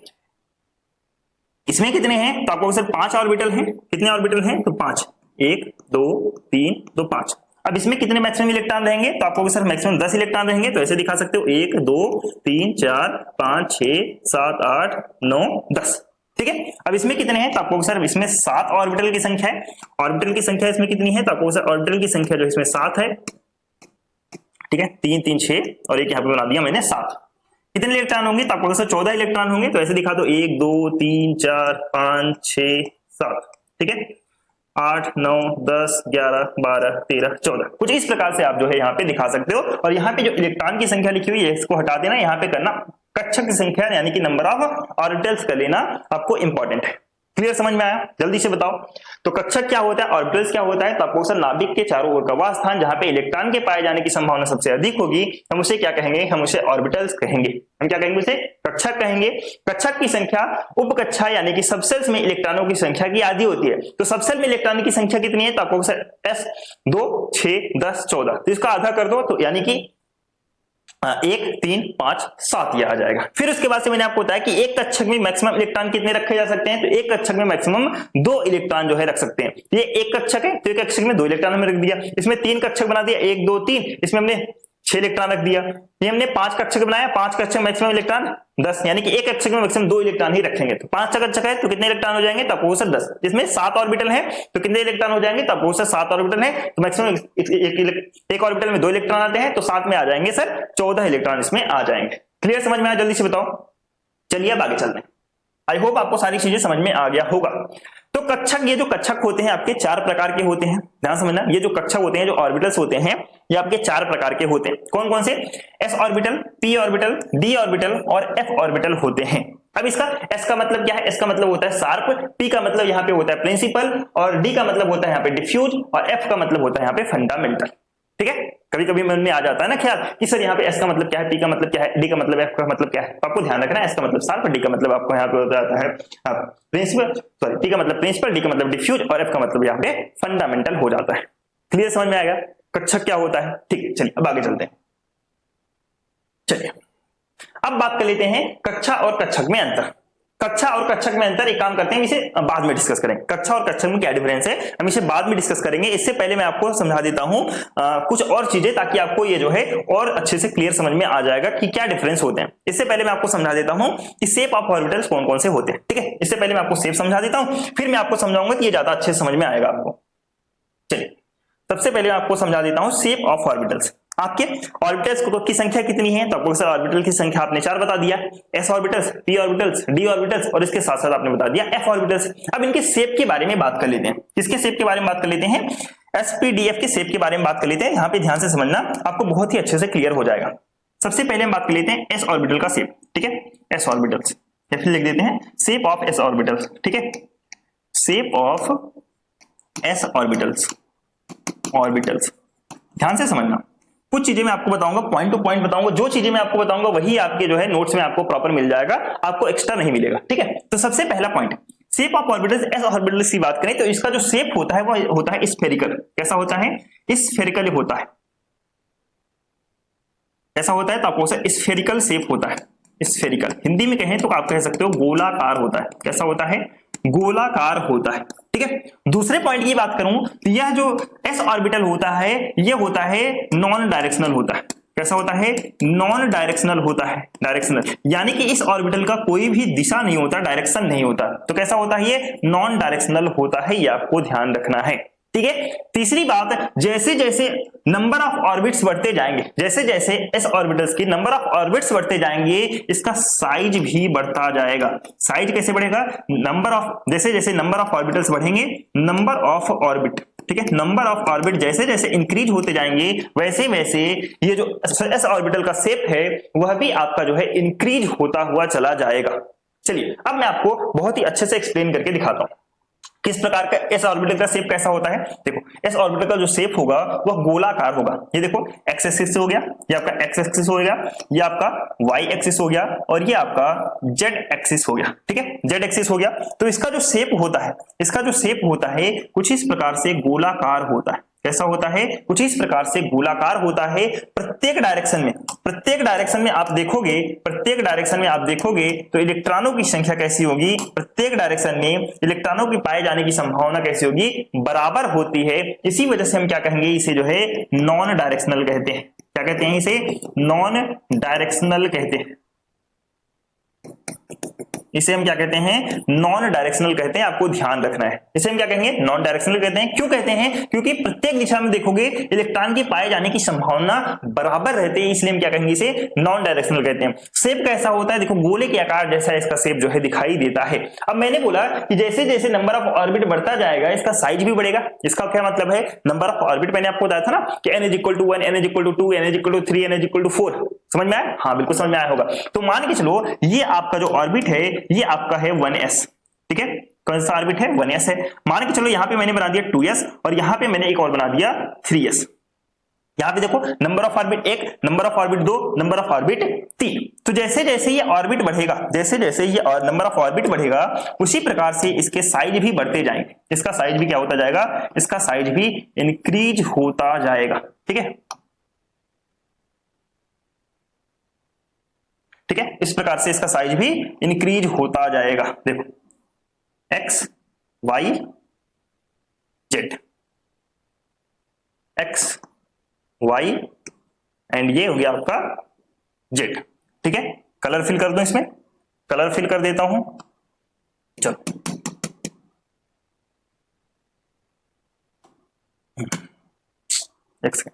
इसमें कितने हैं? तो आपको 5 ऑर्बिटल हैं। कितने ऑर्बिटल हैं? तो 5, 1 2 3 2 5। अब इसमें कितने मैक्सिमम इलेक्ट्रॉन रहेंगे? तो आपको सर मैक्सिमम 10 इलेक्ट्रॉन रहेंगे। तो ऐसे दिखा सकते हो 1 2 3 4 5 6 7 8 9 10। ठीक है, अब इसमें कितने हैं? तो आपको सर इसमें 7 ऑर्बिटल की संख्या है। ऑर्बिटल की संख्या इसमें कितनी है? तो आपको सर ऑर्बिटल की संख्या जो इसमें 7 है। ठीक है, 3 3 6 और एक यहाँ पे बना दिया मैंने 7। कितने इलेक्ट्रॉन होंगे? तो आपको सर 14 इलेक्ट्रॉन होंगे। तो ऐसे दिखा दो 1 2 3 4 5 6 7। ठीक है, 8 9 10 11 12 13 14 कुछ इस प्रकार से आप जो है यहाँ पे दिखा सकते हो। और यहाँ पे जो इलेक्ट्रॉन की संख्या लिखी हुई है इसको हटा देना, यहाँ पे करना कक्षक की संख्या यानी कि नंबर ऑफ ऑर्बिटल्स कर लेना, आपको इंपॉर्टेंट है। क्लियर, समझ में आया? जल्दी से बताओ। तो कक्षक क्या होता है, ऑर्बिटल्स क्या होता है? तो आपको सर नाभिक के चारों ओर का वह स्थान जहां पे इलेक्ट्रॉन के पाए जाने की संभावना सबसे अधिक होगी, हम उसे क्या कहेंगे? हम उसे ऑर्बिटल्स कहेंगे। हम क्या कहेंगे? उसे कक्षक कहेंगे। कक्षक की संख्या उपकक्षा यानी कि सबसेल्स में इलेक्ट्रॉनों की संख्या की आधी होती है। तो सबसेल में इलेक्ट्रॉनों की संख्या कितनी है? तो आपको सर S 2 6 10 14, तो इसका आधा कर दो तो यानी कि 1 3 5 7 ये आ जाएगा। फिर उसके बाद से मैंने आपको बताया कि एक कक्षक में मैक्सिमम इलेक्ट्रॉन कितने रखे जा सकते हैं? तो एक कक्षक में मैक्सिमम 2 इलेक्ट्रॉन जो है रख सकते हैं। ये एक कक्षक है तो एक कक्षक में 2 इलेक्ट्रॉन हमने रख दिया। इसमें 3 कक्षक बना दिया, 1 2 3, इसमें हमने 6 इलेक्ट्रॉन रख दिया। ये हमने 5 कक्षक बनाया, 5 कक्षक मैक्सिमम इलेक्ट्रॉन 10, यानी कि एक कक्षक में मैक्सिमम 2 इलेक्ट्रॉन ही रखेंगे। तो 5 कक्षक है तो कितने इलेक्ट्रॉन हो जाएंगे? तो आपको सर 10। इसमें 7 ऑर्बिटल है तो कितने इलेक्ट्रॉन हो जाएंगे? तो आपको सर 7 ऑर्बिटल है तो मैक्सिमम एक ऑर्बिटल में 2 इलेक्ट्रॉन आते हैं तो 7 में आ जाएंगे सर 14 इलेक्ट्रॉन इसमें आ जाएंगे। क्लियर, समझ में आया? जल्दी से बताओ। चलिए अब आगे चलते हैं। आई होप आपको सारी चीजें समझ में आ गया होगा। तो कक्षक, ये जो कक्षक होते हैं आपके 4 प्रकार के होते हैं, ध्यान समझना। ये जो कक्षक होते हैं, जो ऑर्बिटल्स होते हैं, ये आपके 4 प्रकार के होते हैं। कौन कौन से? s orbital, p orbital, d orbital और f ऑर्बिटल होते हैं। अब इसका s का मतलब क्या है? s का मतलब होता है शार्प, p का मतलब यहाँ पे होता है प्रिंसिपल और d का मतलब होता है यहाँ पे डिफ्यूज और f का मतलब होता है यहाँ पे फंडामेंटल। ठीक है, कभी कभी मन में आ जाता है ना ख्याल कि सर यहाँ पे s का मतलब क्या है, p का मतलब क्या है, d का मतलब, f का मतलब क्या है। तो आपको ध्यान रखना है s का मतलब शार्प, d का मतलब आपको यहाँ पे हो जाता है प्रिंसिपल, सॉरी p का मतलब प्रिंसिपल, d का मतलब डिफ्यूज और f का मतलब यहाँ पे फंडामेंटल हो जाता है। क्लियर, समझ में आएगा कक्षक क्या होता है? ठीक है, चलिए अब आगे चलते हैं। चलिए अब बात कर लेते हैं कक्षा और कक्षक में अंतर। कक्षा और कक्षक में अंतर, एक काम करते हैं इसे बाद में डिस्कस करेंगे। कक्षा और कक्षक में क्या डिफरेंस है हम इसे बाद में डिस्कस करेंगे। इससे पहले मैं आपको समझा देता हूं कुछ और चीजें, ताकि आपको ये जो है और अच्छे से क्लियर समझ में आ जाएगा कि क्या डिफरेंस होते हैं। इससे पहले मैं आपको समझा देता हूं कि शेप ऑफ ऑर्बिटल्स कौन कौन से होते हैं। ठीक है, इससे पहले मैं आपको शेप समझा देता हूं, फिर मैं आपको समझाऊंगा कि ये ज्यादा अच्छे से समझ में आएगा आपको। चलिए सबसे पहले मैं आपको समझा देता हूं शेप ऑफ ऑर्बिटल्स। आपके ऑर्बिटल्स की संख्या कितनी है? तो आपको सर ऑर्बिटल की संख्या आपने 4 बता दिया, s orbitals, p orbitals, d orbitals और इसके साथ साथ आपने बता दिया f ऑर्बिटल्स। अब इनके शेप के बारे में बात कर लेते हैं। किसके शेप के बारे में बात कर लेते हैं? sp-df के शेप के बारे में बात कर लेते हैं। यहाँ पे ध्यान से समझना, आपको बहुत ही अच्छे से क्लियर हो जाएगा। सबसे पहले हम बात कर लेते हैं s ऑर्बिटल का शेप। ठीक है, s ऑर्बिटल्स, या फिर लिख देते हैं शेप ऑफ s ऑर्बिटल्स। ठीक है, shape of s orbitals, orbitals ध्यान से समझना। कुछ चीजें मैं आपको बताऊंगा, पॉइंट टू पॉइंट बताऊंगा। जो चीजें मैं आपको बताऊंगा वही आपके जो है नोट्स में आपको प्रॉपर मिल जाएगा, आपको एक्स्ट्रा नहीं मिलेगा। ठीक है, तो सबसे पहला point shape of orbitals, S orbitals की बात करें तो इसका जो शेप होता है वो होता है स्फेरिकल। कैसा होता है? स्फेरिकल होता है। ऐसा होता है तो आपको स्फेरिकल शेप होता है। स्फेरिकल हिंदी में कहें तो आप कह सकते हो गोलाकार होता है। कैसा होता है? गोलाकार होता है। ठीक है, दूसरे पॉइंट की बात करूं तो यह जो s ऑर्बिटल होता है ये होता है नॉन डायरेक्शनल होता है। कैसा होता है? नॉन डायरेक्शनल होता है। डायरेक्शनल यानी कि इस ऑर्बिटल का कोई भी दिशा नहीं होता, डायरेक्शन नहीं होता। तो कैसा होता है? ये नॉन डायरेक्शनल होता है, ये आपको ध्यान रखना है। ठीक है, तीसरी बात, जैसे जैसे नंबर ऑफ ऑर्बिट्स बढ़ते जाएंगे, जैसे जैसे एस ऑर्बिटल्स की नंबर ऑफ ऑर्बिट्स बढ़ते जाएंगे, इसका साइज भी बढ़ता जाएगा। साइज कैसे बढ़ेगा? नंबर ऑफ, जैसे जैसे नंबर ऑफ ऑर्बिटल्स बढ़ेंगे, नंबर ऑफ ऑर्बिट, ठीक है, नंबर ऑफ ऑर्बिट जैसे जैसे इंक्रीज होते जाएंगे वैसे वैसे ये जो एस ऑर्बिटल का शेप है वह भी आपका जो है इंक्रीज होता हुआ चला जाएगा। चलिए अब मैं आपको बहुत ही अच्छे से एक्सप्लेन करके दिखाता हूं किस प्रकार का एस ऑर्बिटल का शेप कैसा होता है। देखो एस ऑर्बिटल का जो शेप होगा वह गोलाकार होगा। ये देखो एक्स एक्सिस हो गया, ये आपका एक्स एक्सिस हो गया, ये आपका वाई एक्सिस हो गया और ये आपका जेड एक्सिस हो गया। ठीक है, जेड एक्सिस हो गया। तो इसका जो शेप होता है, इसका जो शेप होता है कुछ इस प्रकार से गोलाकार होता है। कैसा होता है? कुछ इस प्रकार से गोलाकार होता है। प्रत्येक डायरेक्शन में, प्रत्येक डायरेक्शन में आप देखोगे, प्रत्येक डायरेक्शन में आप देखोगे तो इलेक्ट्रॉनों की संख्या कैसी होगी? प्रत्येक डायरेक्शन में इलेक्ट्रॉनों की पाए जाने की संभावना कैसी होगी? बराबर होती है। इसी वजह से हम क्या कहेंगे? इसे जो है नॉन डायरेक्शनल कहते हैं। क्या कहते हैं? इसे नॉन डायरेक्शनल कहते हैं। इसे हम क्या कहते हैं, नॉन डायरेक्शनल कहते हैं, आपको ध्यान रखना है। इसे हम क्या कहेंगे, नॉन डायरेक्शनल कहते हैं। क्यों कहते हैं, क्योंकि प्रत्येक दिशा में देखोगे इलेक्ट्रॉन के पाए जाने की संभावना बराबर रहती है, इसलिए हम क्या कहेंगे, इसे नॉन डायरेक्शनल कहते हैं। शेप कैसा होता है, देखो गोले के आकार जैसा इसका शेप जो है दिखाई देता है। अब मैंने बोला कि जैसे जैसे नंबर ऑफ ऑर्बिट बढ़ता जाएगा इसका साइज भी बढ़ेगा। इसका क्या मतलब है, नंबर ऑफ ऑर्बिट मैंने आपको बताया था ना कि n = 1, n = 2, n = 3, n = 4, समझ में आया? हाँ बिल्कुल समझ में आया होगा। तो मान के चलो ये आपका जो ऑर्बिट है ये आपका है 1s, ठीक है, कौन सा ऑर्बिट है, 1s है। मान के चलो यहाँ पे मैंने बना दिया 2s और यहाँ पे मैंने एक और बना दिया 3s। यहाँ पे देखो number of orbit 1, number of orbit 2, number of orbit 3। तो जैसे जैसे ये ऑर्बिट बढ़ेगा, जैसे जैसे ये नंबर ऑफ ऑर्बिट बढ़ेगा उसी प्रकार से इसके साइज भी बढ़ते जाएंगे। इसका साइज भी क्या होता जाएगा, इसका साइज भी इंक्रीज होता जाएगा, ठीक है, ठीक है। इस प्रकार से इसका साइज भी इंक्रीज होता जाएगा। देखो x y z, x y and ये हो गया आपका z, ठीक है। कलर फिल कर दो, इसमें कलर फिल कर देता हूं, चलो x,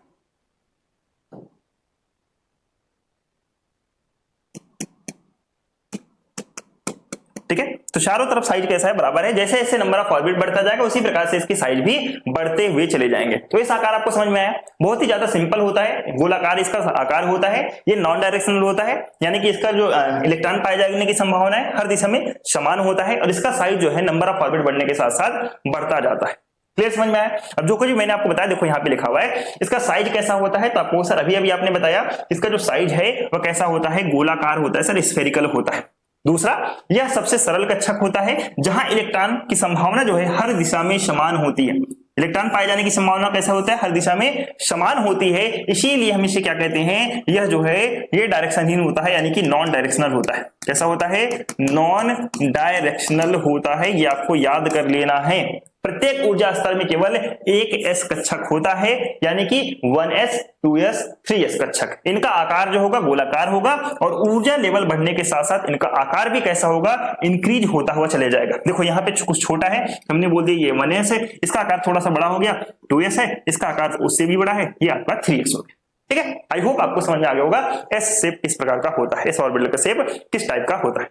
ठीक है। तो चारों तरफ साइज कैसा है, बराबर है। जैसे जैसे नंबर ऑफ ऑर्बिट बढ़ता जाएगा उसी प्रकार से इसकी साइज भी बढ़ते हुए चले जाएंगे। तो इस आकार आपको समझ में आया, बहुत ही ज्यादा सिंपल होता है, गोलाकार इसका आकार होता है, ये नॉन डायरेक्शनल होता है, यानी कि इसका जो इलेक्ट्रॉन पाए जाने की संभावना है हर दिशा में समान होता है और इसका साइज जो है नंबर ऑफ ऑर्बिट बढ़ने के साथ साथ बढ़ता जाता है। क्लियर समझ में आया? अब जो कुछ मैंने आपको बताया देखो यहाँ पे लिखा हुआ है, इसका साइज कैसा होता है, तो आपको सर अभी अभी आपने बताया इसका जो साइज है वह कैसा होता है, गोलाकार होता है सर, स्फेरिकल होता है। दूसरा, यह सबसे सरल कक्षक होता है जहां इलेक्ट्रॉन की संभावना जो है हर दिशा में समान होती है। इलेक्ट्रॉन पाए जाने की संभावना कैसा होता है, हर दिशा में समान होती है, इसीलिए हम इसे क्या कहते हैं, यह जो है ये डायरेक्शनहीन होता है, यानी कि नॉन डायरेक्शनल होता है। कैसा होता है, नॉन डायरेक्शनल होता है, ये आपको याद कर लेना है। प्रत्येक ऊर्जा स्तर में केवल एक s कक्षक होता है, यानी कि 1s 2s 3s कक्षक। इनका आकार जो होगा गोलाकार होगा और ऊर्जा लेवल बढ़ने के साथ साथ इनका आकार भी कैसा होगा, इंक्रीज होता हुआ चले जाएगा। देखो यहाँ पे कुछ छोटा है, हमने बोल दिया ये 1s है, इसका आकार थोड़ा सा बड़ा हो गया, 2s है, इसका आकार उससे भी बड़ा है, ये आपका 3s हो गया, ठीक है। आई होप आपको समझ में आ गया होगा एस शेप किस प्रकार का होता है, एस ऑर्बिटल का शेप किस टाइप का होता है।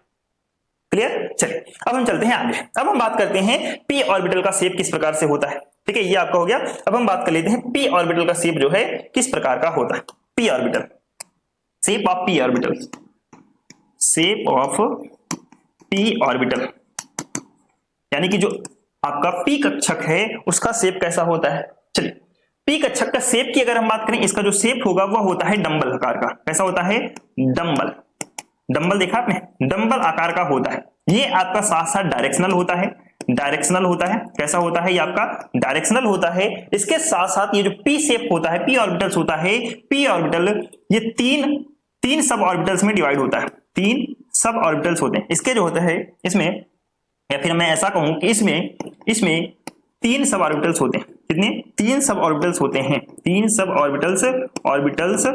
क्लियर? चलिए अब हम चलते हैं आगे। अब हम बात करते हैं पी ऑर्बिटल का शेप किस प्रकार से होता है, ठीक है, ये आपका हो गया। अब हम बात कर लेते हैं पी ऑर्बिटल का शेप जो है किस प्रकार का होता है। P orbital, shape of P orbital, shape of P orbital, यानी कि जो आपका पी कक्षक है उसका शेप कैसा होता है। चलिए पी कक्षक का शेप की अगर हम बात करें, इसका जो शेप होगा वह होता है डंबल आकार का। कैसा होता है, डंबल, डंबल देखा आपने, डंबल आकार का होता है। ये आपका साथ साथ डायरेक्शनल होता है, डायरेक्शनल होता है। कैसा होता है, ये आपका डायरेक्शनल होता है। इसके साथ साथ ये जो पी शेप होता है, पी ऑर्बिटल्स होता है, पी ऑर्बिटल ये तीन सब ऑर्बिटल्स में डिवाइड होता है, 3 सब ऑर्बिटल्स होते हैं इसके जो होते हैं इसमें, या फिर मैं ऐसा कहूं कि इसमें 3 सब ऑर्बिटल्स होते हैं। कितने, 3 सब ऑर्बिटल्स होते हैं, 3 सब ऑर्बिटल्स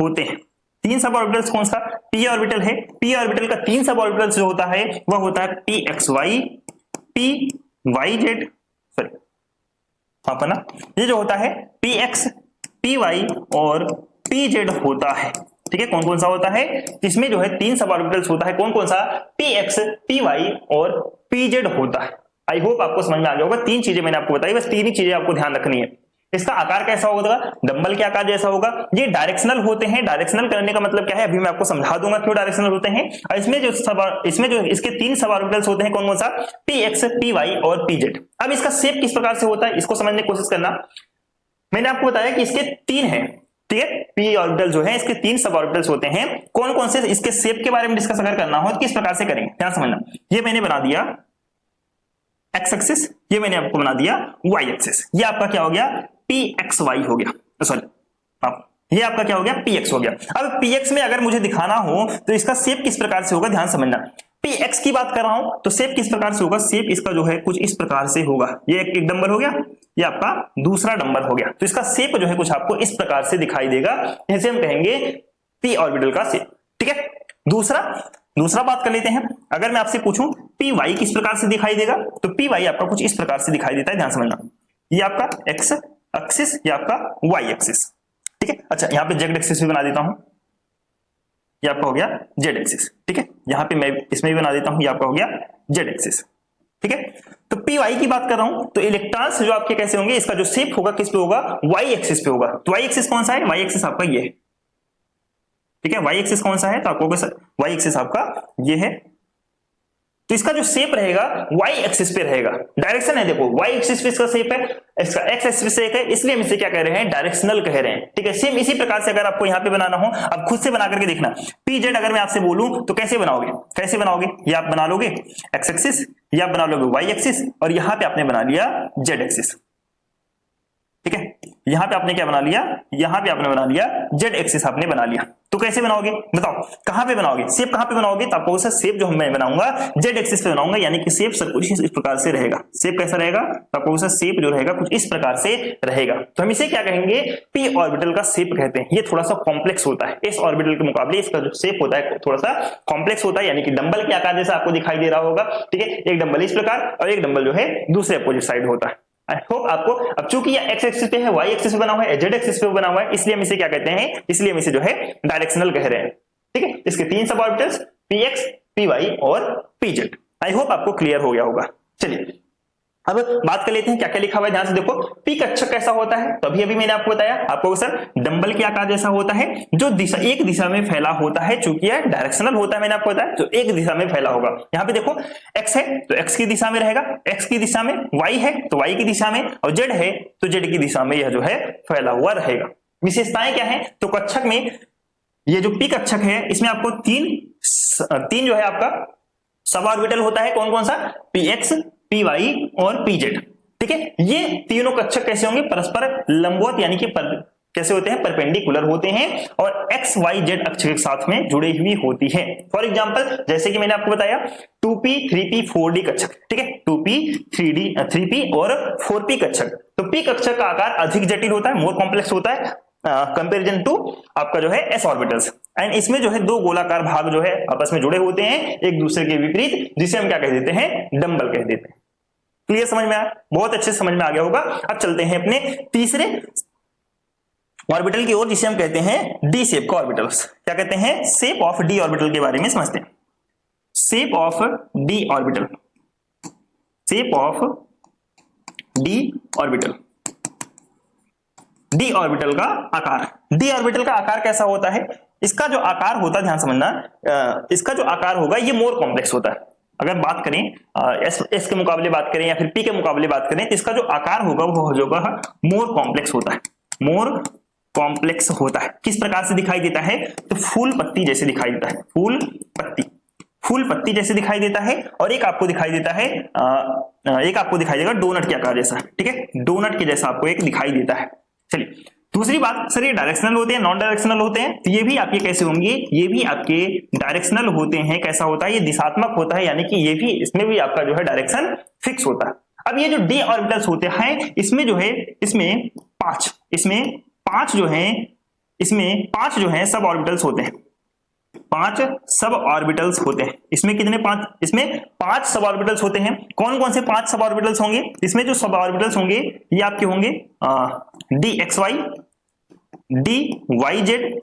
होते हैं। 3 सब ऑर्बिटल्स कौन सा, पी ऑर्बिटल है, पी ऑर्बिटल का 3 सब ऑर्बिटल्स जो होता है वह होता है p x y, p y z, sorry अपना ये जो होता है पी एक्स, पी वाई और पी जेड होता है, ठीक है। कौन कौन सा होता है, इसमें जो है 3 सब ऑर्बिटल्स होता है, कौन कौन सा, पी एक्स, पी वाई और पी जेड होता है। आई होप आपको समझ में आ गया होगा। 3 चीजें मैंने आपको बताई, बस 3 ही चीजें आपको ध्यान रखनी है। इसका आकार कैसा होगा, डंबल के आकार जैसा होगा। ये डायरेक्शनल होते हैं, डायरेक्शनल करने का मतलब क्या है अभी मैं आपको समझा दूंगा क्यों डायरेक्शनल होते हैं। और इसमें जो इसके 3 सब ऑर्बिटल्स होते हैं, कौन कौन सा, पी एक्स, पी वाई और पी जेड। अब इसका शेप किस प्रकार से होता है इसको समझने की कोशिश करना। मैंने आपको बताया कि इसके 3 है, ठीक है, पी ऑर्बिटल जो है इसके 3 सब ऑर्बिटल्स होते हैं। कौन कौन से, इसके शेप के बारे में डिस्कस अगर करना हो तो किस प्रकार से करेंगे, ध्यान समझना। ये मैंने बना दिया एक्स एक्सिस, ये मैंने आपको बना दिया वाई एक्सिस। ये आपका क्या हो गया, पी एक्स वाई हो गया, सॉरी आप ये आपका क्या हो गया, पी एक्स हो गया। अब पी एक्स में अगर मुझे दिखाना हो तो इसका शेप किस प्रकार से होगा, ध्यान समझना। पी एक्स की बात कर रहा हूं तो शेप किस प्रकार से होगा, शेप इसका जो है कुछ इस प्रकार से होगा। ये एक डंबल हो गया, ये आपका दूसरा डंबल हो गया, तो इसका शेप जो है कुछ आपको इस प्रकार से दिखाई देगा। इसे हम कहेंगे पी ऑर्बिटल का शेप, ठीक है। दूसरा, दूसरा बात कर लेते हैं, अगर मैं आपसे पूछूं पी वाई किस प्रकार से दिखाई देगा, तो पी वाई आपका कुछ इस प्रकार से दिखाई देता है, ध्यान समझना। ये आपका एक्स एक्सिस, ये आपका वाई एक्सिस, ठीक है। अच्छा यहाँ पे जेड एक्सिस भी बना देता हूं, ये आपका हो गया जेड एक्सिस, ठीक है। यहाँ पे मैं इसमें भी बना देता हूं, ये आपका हो गया जेड एक्सिस, ठीक है। तो पी वाई की बात कर रहा हूं, तो इलेक्ट्रॉन्स जो आपके कैसे होंगे, इसका जो शेप होगा किस पे होगा, वाई एक्सिस पे होगा। तो वाई एक्सिस कौन सा है, वाई एक्सिस आपका ये है, ठीक है। वाई एक्सिस कौन सा है, तो आपको वाई एक्सिस आपका ये है। तो इसका जो शेप रहेगा वाई एक्सिस पे रहेगा, डायरेक्शन है देखो, वाई एक्सिस पे इसका शेप है, इसका एक्स एक्सिस पे है, इसलिए हम इसे क्या कह रहे हैं, डायरेक्शनल कह रहे हैं, ठीक है। सेम इसी प्रकार से अगर आपको यहां पे बनाना हो, अब खुद से बना करके देखना। पी जेड अगर मैं आपसे बोलूं तो कैसे बनाओगे, कैसे बनाओगे, ये आप बना लोगे एक्स एक्सिस, ये आप बना लोगे वाई एक्सिस, और यहां पे आपने बना लिया जेड एक्सिस, ठीक है। यहां पे आपने क्या बना लिया, यहां पे आपने बना लिया जेड एक्सिस आपने बना लिया। तो कैसे बनाओगे बताओ, कहां पे बनाओगे, शेप कहां पे बनाओगे, तो आपको शेप जो मैं बनाऊंगा जेड एक्सिस पे बनाऊंगा, यानी कि शेप सब कुछ इस प्रकार से रहेगा। शेप कैसा रहेगा, तो आपको शेप जो रहेगा कुछ इस प्रकार से रहेगा। तो हम इसे क्या कहेंगे, पी ऑर्बिटल का शेप कहते हैं। ये थोड़ा सा कॉम्प्लेक्स होता है, एस ऑर्बिटल के मुकाबले इसका जो शेप होता है थोड़ा सा कॉम्प्लेक्स होता है, यानी कि डंबल के आकार जैसा आपको दिखाई दे रहा होगा, ठीक है। एक डंबल इस प्रकार और एक डंबल जो है दूसरे अपोजिट साइड होता है। आई होप आपको, अब चूंकि ये एक्स एक्सिस पे है, वाई एक्सिस पे बना हुआ है, जेड एक्सिस पे बना हुआ है, इसलिए हम इसे क्या कहते हैं, इसलिए हम इसे जो है डायरेक्शनल कह रहे हैं, ठीक है। इसके तीन sub orbitals p x, p y और पी जेड। आई होप आपको क्लियर हो गया होगा। चलिए अब बात कर लेते हैं क्या क्या लिखा हुआ है, ध्यान से देखो। पी कक्षक कैसा होता है, तो अभी मैंने आपको बताया, आपको सर डंबल के आकार जैसा होता है, जो दिशा एक दिशा में फैला होता है, चूंकि यह डायरेक्शनल होता है, मैंने आपको बताया, जो एक दिशा में फैला होगा। यहाँ पे देखो एक्स है तो एक्स की दिशा में रहेगा, एक्स की दिशा में, वाई है तो वाई की दिशा में, और जेड है तो जेड की दिशा में यह जो है फैला हुआ रहेगा। विशेषताएं क्या है, तो कक्षक में ये जो पी कक्षक है, इसमें आपको तीन जो है आपका सब ऑर्बिटल होता है, कौन कौन सा, पी एक्स, पी वाई और पी जेड, ठीक है। ये तीनों कक्षक कैसे होंगे, परस्पर लंबवत, यानी कि कैसे होते हैं, परपेंडिकुलर होते हैं, और एक्स वाई जेड अक्ष के साथ में जुड़े हुई होती है। फॉर एग्जांपल जैसे कि मैंने आपको बताया 2p 3p 4d कक्षक, ठीक है, 2p 3p और 4p कक्षक। तो p कक्षक का आकार अधिक जटिल होता है, मोर कॉम्प्लेक्स होता है कंपेरिजन टू आपका जो है एस ऑर्बिटल्स, एंड इसमें जो है दो गोलाकार भाग जो है आपस में जुड़े होते हैं एक दूसरे के विपरीत, जिसे हम क्या कह देते हैं, डंबल कह देते हैं। क्लियर समझ में आया, बहुत अच्छे से समझ में आ गया होगा। अब चलते हैं अपने तीसरे ऑर्बिटल की ओर, जिसे हम कहते हैं डी शेप का ऑर्बिटल्स। क्या कहते हैं, शेप ऑफ डी ऑर्बिटल के बारे में समझते हैं। Shape of D orbital, shape of D orbital, D orbital का आकार। डी ऑर्बिटल का आकार कैसा होता है, इसका जो आकार होता है, ध्यान समझना, इसका जो आकार होगा ये मोर कॉम्प्लेक्स होता है। अगर बात करें एस के मुकाबले बात करें या फिर पी के मुकाबले बात करें, तो इसका जो आकार होगा वो होगा मोर कॉम्प्लेक्स होता है, मोर कॉम्प्लेक्स होता है। किस प्रकार से दिखाई देता है, तो फूल पत्ती जैसे दिखाई देता है, फूल पत्ती जैसे दिखाई देता है, और एक आपको दिखाई देता है एक आपको दिखाई देगा डोनट के आकार जैसा, ठीक है, डोनट के जैसा आपको एक दिखाई देता है। चलिए दूसरी बात, सर ये डायरेक्शनल होते हैं, नॉन डायरेक्शनल होते हैं, तो ये भी आपके कैसे होंगे, ये भी आपके डायरेक्शनल होते हैं। कैसा होता है, ये दिशात्मक होता है, यानी कि ये भी, इसमें भी आपका जो है डायरेक्शन फिक्स होता है। अब ये जो डी ऑर्बिटल्स होते हैं, इसमें जो है, इसमें पांच जो है सब ऑर्बिटल्स होते हैं, 5 सब ऑर्बिटल्स होते हैं। इसमें कितने, 5, इसमें 5 सब ऑर्बिटल्स होते हैं। कौन कौन से 5 सब ऑर्बिटल्स होंगे, इसमें जो सब ऑर्बिटल्स होंगे ये आपके होंगे d x y, d y z,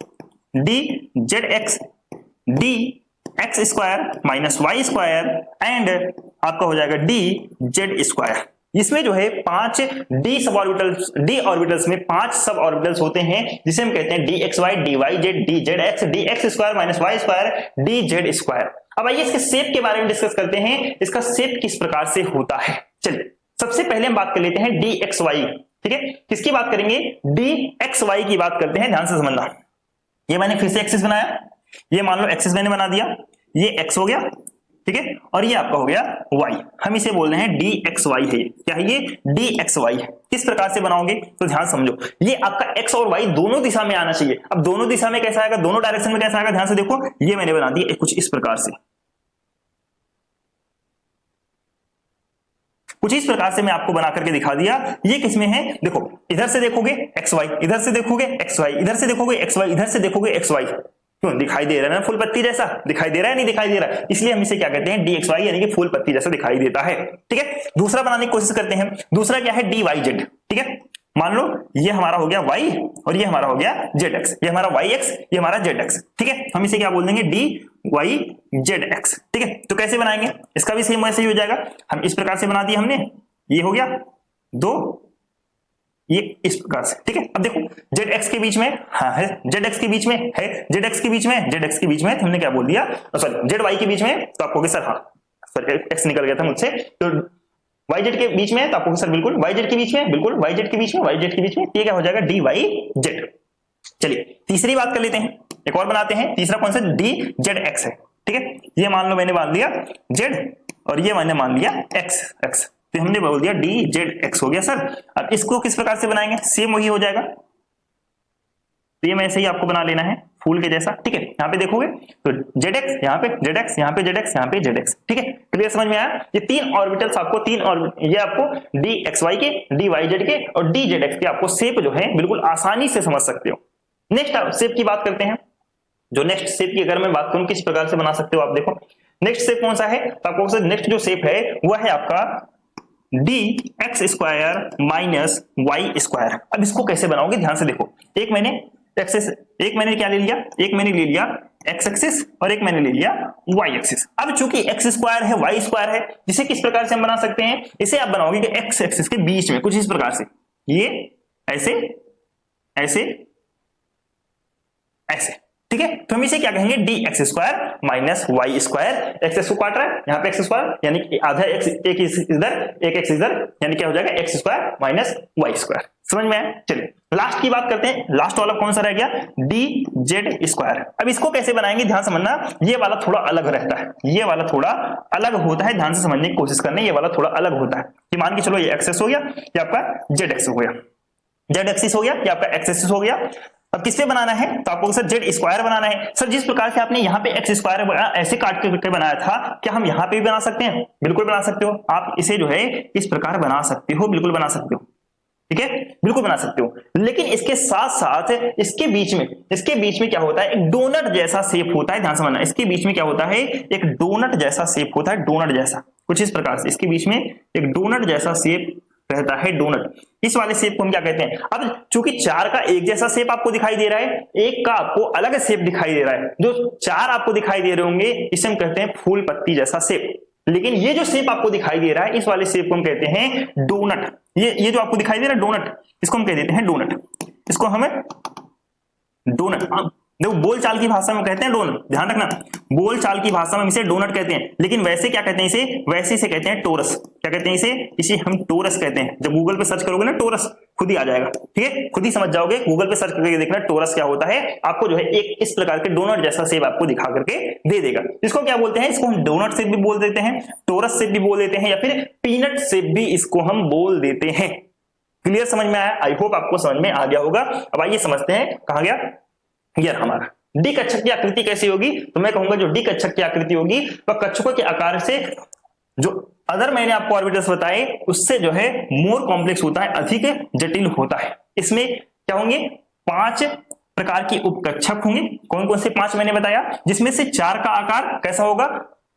d z x, d x square minus y square, and आपका हो जाएगा डी जेड स्क्वायर। इसमें जो है 5 D sub orbitals, D orbitals में 5 सब ऑर्बिटल्स होते हैं, जिसे हम कहते हैं d x y, d y z, d z x, d x square minus y square, d z square. अब आइए इसके शेप के बारे में डिस्कस करते हैं, इसका शेप किस प्रकार से होता है। चलिए सबसे पहले हम बात कर लेते हैं डी एक्स वाई, ठीक है। किसकी बात करेंगे, डी एक्स वाई की बात करते हैं, ध्यान से समझना। ये मैंने फिर से एक्सिस बनाया, ये मान लो एक्सिस मैंने बना दिया, ये एक्स हो गया, ठीक है, और ये आपका हो गया y। हम इसे बोल रहे हैं डी एक्स वाई है, क्या है ये, डी एक्स वाई है। किस प्रकार से बनाओगे, तो ध्यान समझो, ये आपका x और y दोनों दिशा में आना चाहिए। अब दोनों दिशा में कैसा आएगा, दोनों डायरेक्शन में कैसा आएगा, ध्यान से देखो, ये मैंने बना दिया कुछ इस प्रकार से, कुछ इस प्रकार से मैं आपको बना करके दिखा दिया। ये किसमें है, देखो इधर से देखोगे एक्स वाई, इधर से देखोगे एक्स वाई, इधर से देखोगे एक्स वाई, इधर से देखोगे एक्स वाई, क्यों दिखाई दे रहा है ना फूल पत्ती जैसा, दिखाई दे रहा है नहीं दिखाई दे रहा है, इसलिए हम इसे क्या कहते हैं dxy यानी कि फूल पत्ती जैसा दिखाई देता है। ठीक है, दूसरा बनाने की कोशिश करते हैं। दूसरा क्या है dyz। ठीक है, मान लो ये हमारा हो गया y और ये हमारा हो गया zx, ये हमारा yx ये हमारा zx। ठीक है, हम इसे क्या बोल देंगे dyzx। ठीक है, तो कैसे बनाएंगे, इसका भी सेम वैसे ही हो जाएगा। हम इस प्रकार से बना दिया हमने, ये हो गया 2, ये इस प्रकार से। ठीक है, अब देखो zx के बीच में हाँ है, zx के बीच में है, zx के बीच में, zx के बीच में हमने क्या बोल दिया, सॉरी zy के बीच में, तो आपको सर हाँ सर x निकल गया था मुझसे, तो yz के बीच में, तो आपको सर बिल्कुल yz के बीच में, बिल्कुल yz के बीच में, yz के बीच में, ये क्या हो जाएगा dyz। चलिए तीसरी बात कर लेते हैं, एक और बनाते हैं। तीसरा कौन सा, dzx है। ठीक है, ये मान लो मैंने मान लिया z और ये मैंने मान लिया x, तो हमने बोल दिया dzx हो गया सर। अब इसको किस प्रकार से बनाएंगे, सेम वही हो जाएगा, तो ये मैं ऐसे ही आपको बना लेना है फूल के जैसा। ठीक है, यहाँ पे देखोगे तो zx, यहाँ पे zx, यहाँ पे zx, यहाँ पे zx। ठीक है, क्लियर समझ में आया। ये तीन ऑर्बिटल्स आपको ये आपको dxy के, dyz के और dzx के आपको शेप जो है बिल्कुल आसानी से समझ सकते हो। नेक्स्ट शेप की बात करते हैं। जो नेक्स्ट शेप की अगर मैं बात करूं किस प्रकार से बना सकते हो, आप देखो नेक्स्ट शेप कौन सा है, तो आपको नेक्स्ट जो शेप है वह है आपका dx square minus y square. अब इसको कैसे बनाओगे, ध्यान से देखो, एक मैंने क्या ले लिया, एक मैंने ले लिया x एक्सिस और एक मैंने ले लिया y एक्सिस। अब चूंकि x स्क्वायर है y स्क्वायर है, जिसे किस प्रकार से हम बना सकते हैं, इसे आप बनाओगे कि x एक्सिस के बीच में कुछ इस प्रकार से, ये ऐसे ऐसे ऐसे। ठीक है, तो हम इसे क्या कहेंगे, dx square minus y square. X को काट रहा है यहाँ पे x स्क्वायर यानी कि आधा x, एक इधर एक x इधर, यानी क्या हो जाएगा x square minus y square. समझ में आया। चलिए लास्ट की बात करते हैं, लास्ट वाला कौन सा रह गया, dz स्क्वायर। अब इसको कैसे बनाएंगे, ध्यान समझना, ये वाला थोड़ा अलग रहता है, ये वाला थोड़ा अलग होता है, ध्यान से समझने की कोशिश करना, ये वाला थोड़ा अलग होता है। कि मान के चलो ये एक्सेस हो गया, ये आपका जेड एक्स हो गया, जेड एक्सिस हो गया, ये आपका एक्स एक्सिस हो गया। अब किस पे बनाना है, तो आपको सर जेड स्क्वायर बनाना है। सर जिस प्रकार से आपने यहाँ पे एक्स स्क्वायर ऐसे काट के बनाया था, क्या हम यहाँ पे भी बना सकते हैं, बिल्कुल बना सकते हो। आप इसे जो है इस प्रकार बना सकते हो, बिल्कुल बना सकते हो। ठीक है, बिल्कुल बना सकते हो, लेकिन इसके साथ साथ इसके बीच में क्या होता है, एक डोनट जैसा शेप होता है। ध्यान से समझना, इसके बीच में क्या होता है, एक डोनट जैसा शेप होता है, डोनट जैसा कुछ इस प्रकार से, इसके बीच में एक डोनट जैसा शेप रहता है, डोनट। इस वाले शेप को हम क्या कहते हैं, अब चूंकि चार का एक जैसा शेप आपको दिखाई दे रहा है, एक का आपको अलग शेप दिखाई दे रहा है, जो चार आपको दिखाई दे रहे होंगे इसे हम कहते हैं फूल पत्ती जैसा शेप। लेकिन ये जो शेप आपको दिखाई दे रहा है, इस वाले शेप को हम कहते हैं डोनट। ये जो आपको दिखाई दे रहा है डोनट, इसको हम कह देते हैं डोनट, इसको हमें डोनट, देखो बोलचाल की भाषा में कहते हैं डोनट, ध्यान रखना, बोलचाल की भाषा में इसे डोनट कहते हैं। लेकिन वैसे क्या कहते हैं इसे, वैसे इसे कहते हैं टोरस। क्या कहते हैं इसे हम टोरस कहते हैं। जब गूगल पे सर्च करोगे ना टोरस, खुद ही आ जाएगा। ठीक है, खुद ही समझ जाओगे, गूगल पे सर्च करके देखना टोरस क्या होता है, आपको जो है एक इस प्रकार के डोनट जैसा शेप आपको दिखा करके दे देगा। इसको क्या बोलते हैं, इसको हम डोनट शेप भी बोल देते हैं, टोरस शेप भी बोल देते हैं, या फिर पीनट शेप भी इसको हम बोल देते हैं। क्लियर समझ में आया, आई होप आपको समझ में आ गया होगा। अब आइए समझते हैं, कहां गया यार हमारा डी कच्छप की आकृति कैसी होगी, तो मैं कहूंगा जो डी कच्छप की आकृति होगी वह कच्छपों के आकार से, जो अदर मैंने आपको ऑर्बिटल्स बताए उससे जो है मोर कॉम्प्लेक्स होता है, अधिक जटिल होता है। इसमें क्या होंगे, 5 प्रकार की उपकच्छप होंगे। कौन कौन से 5 मैंने बताया, जिसमें से 4 का आकार कैसा होगा,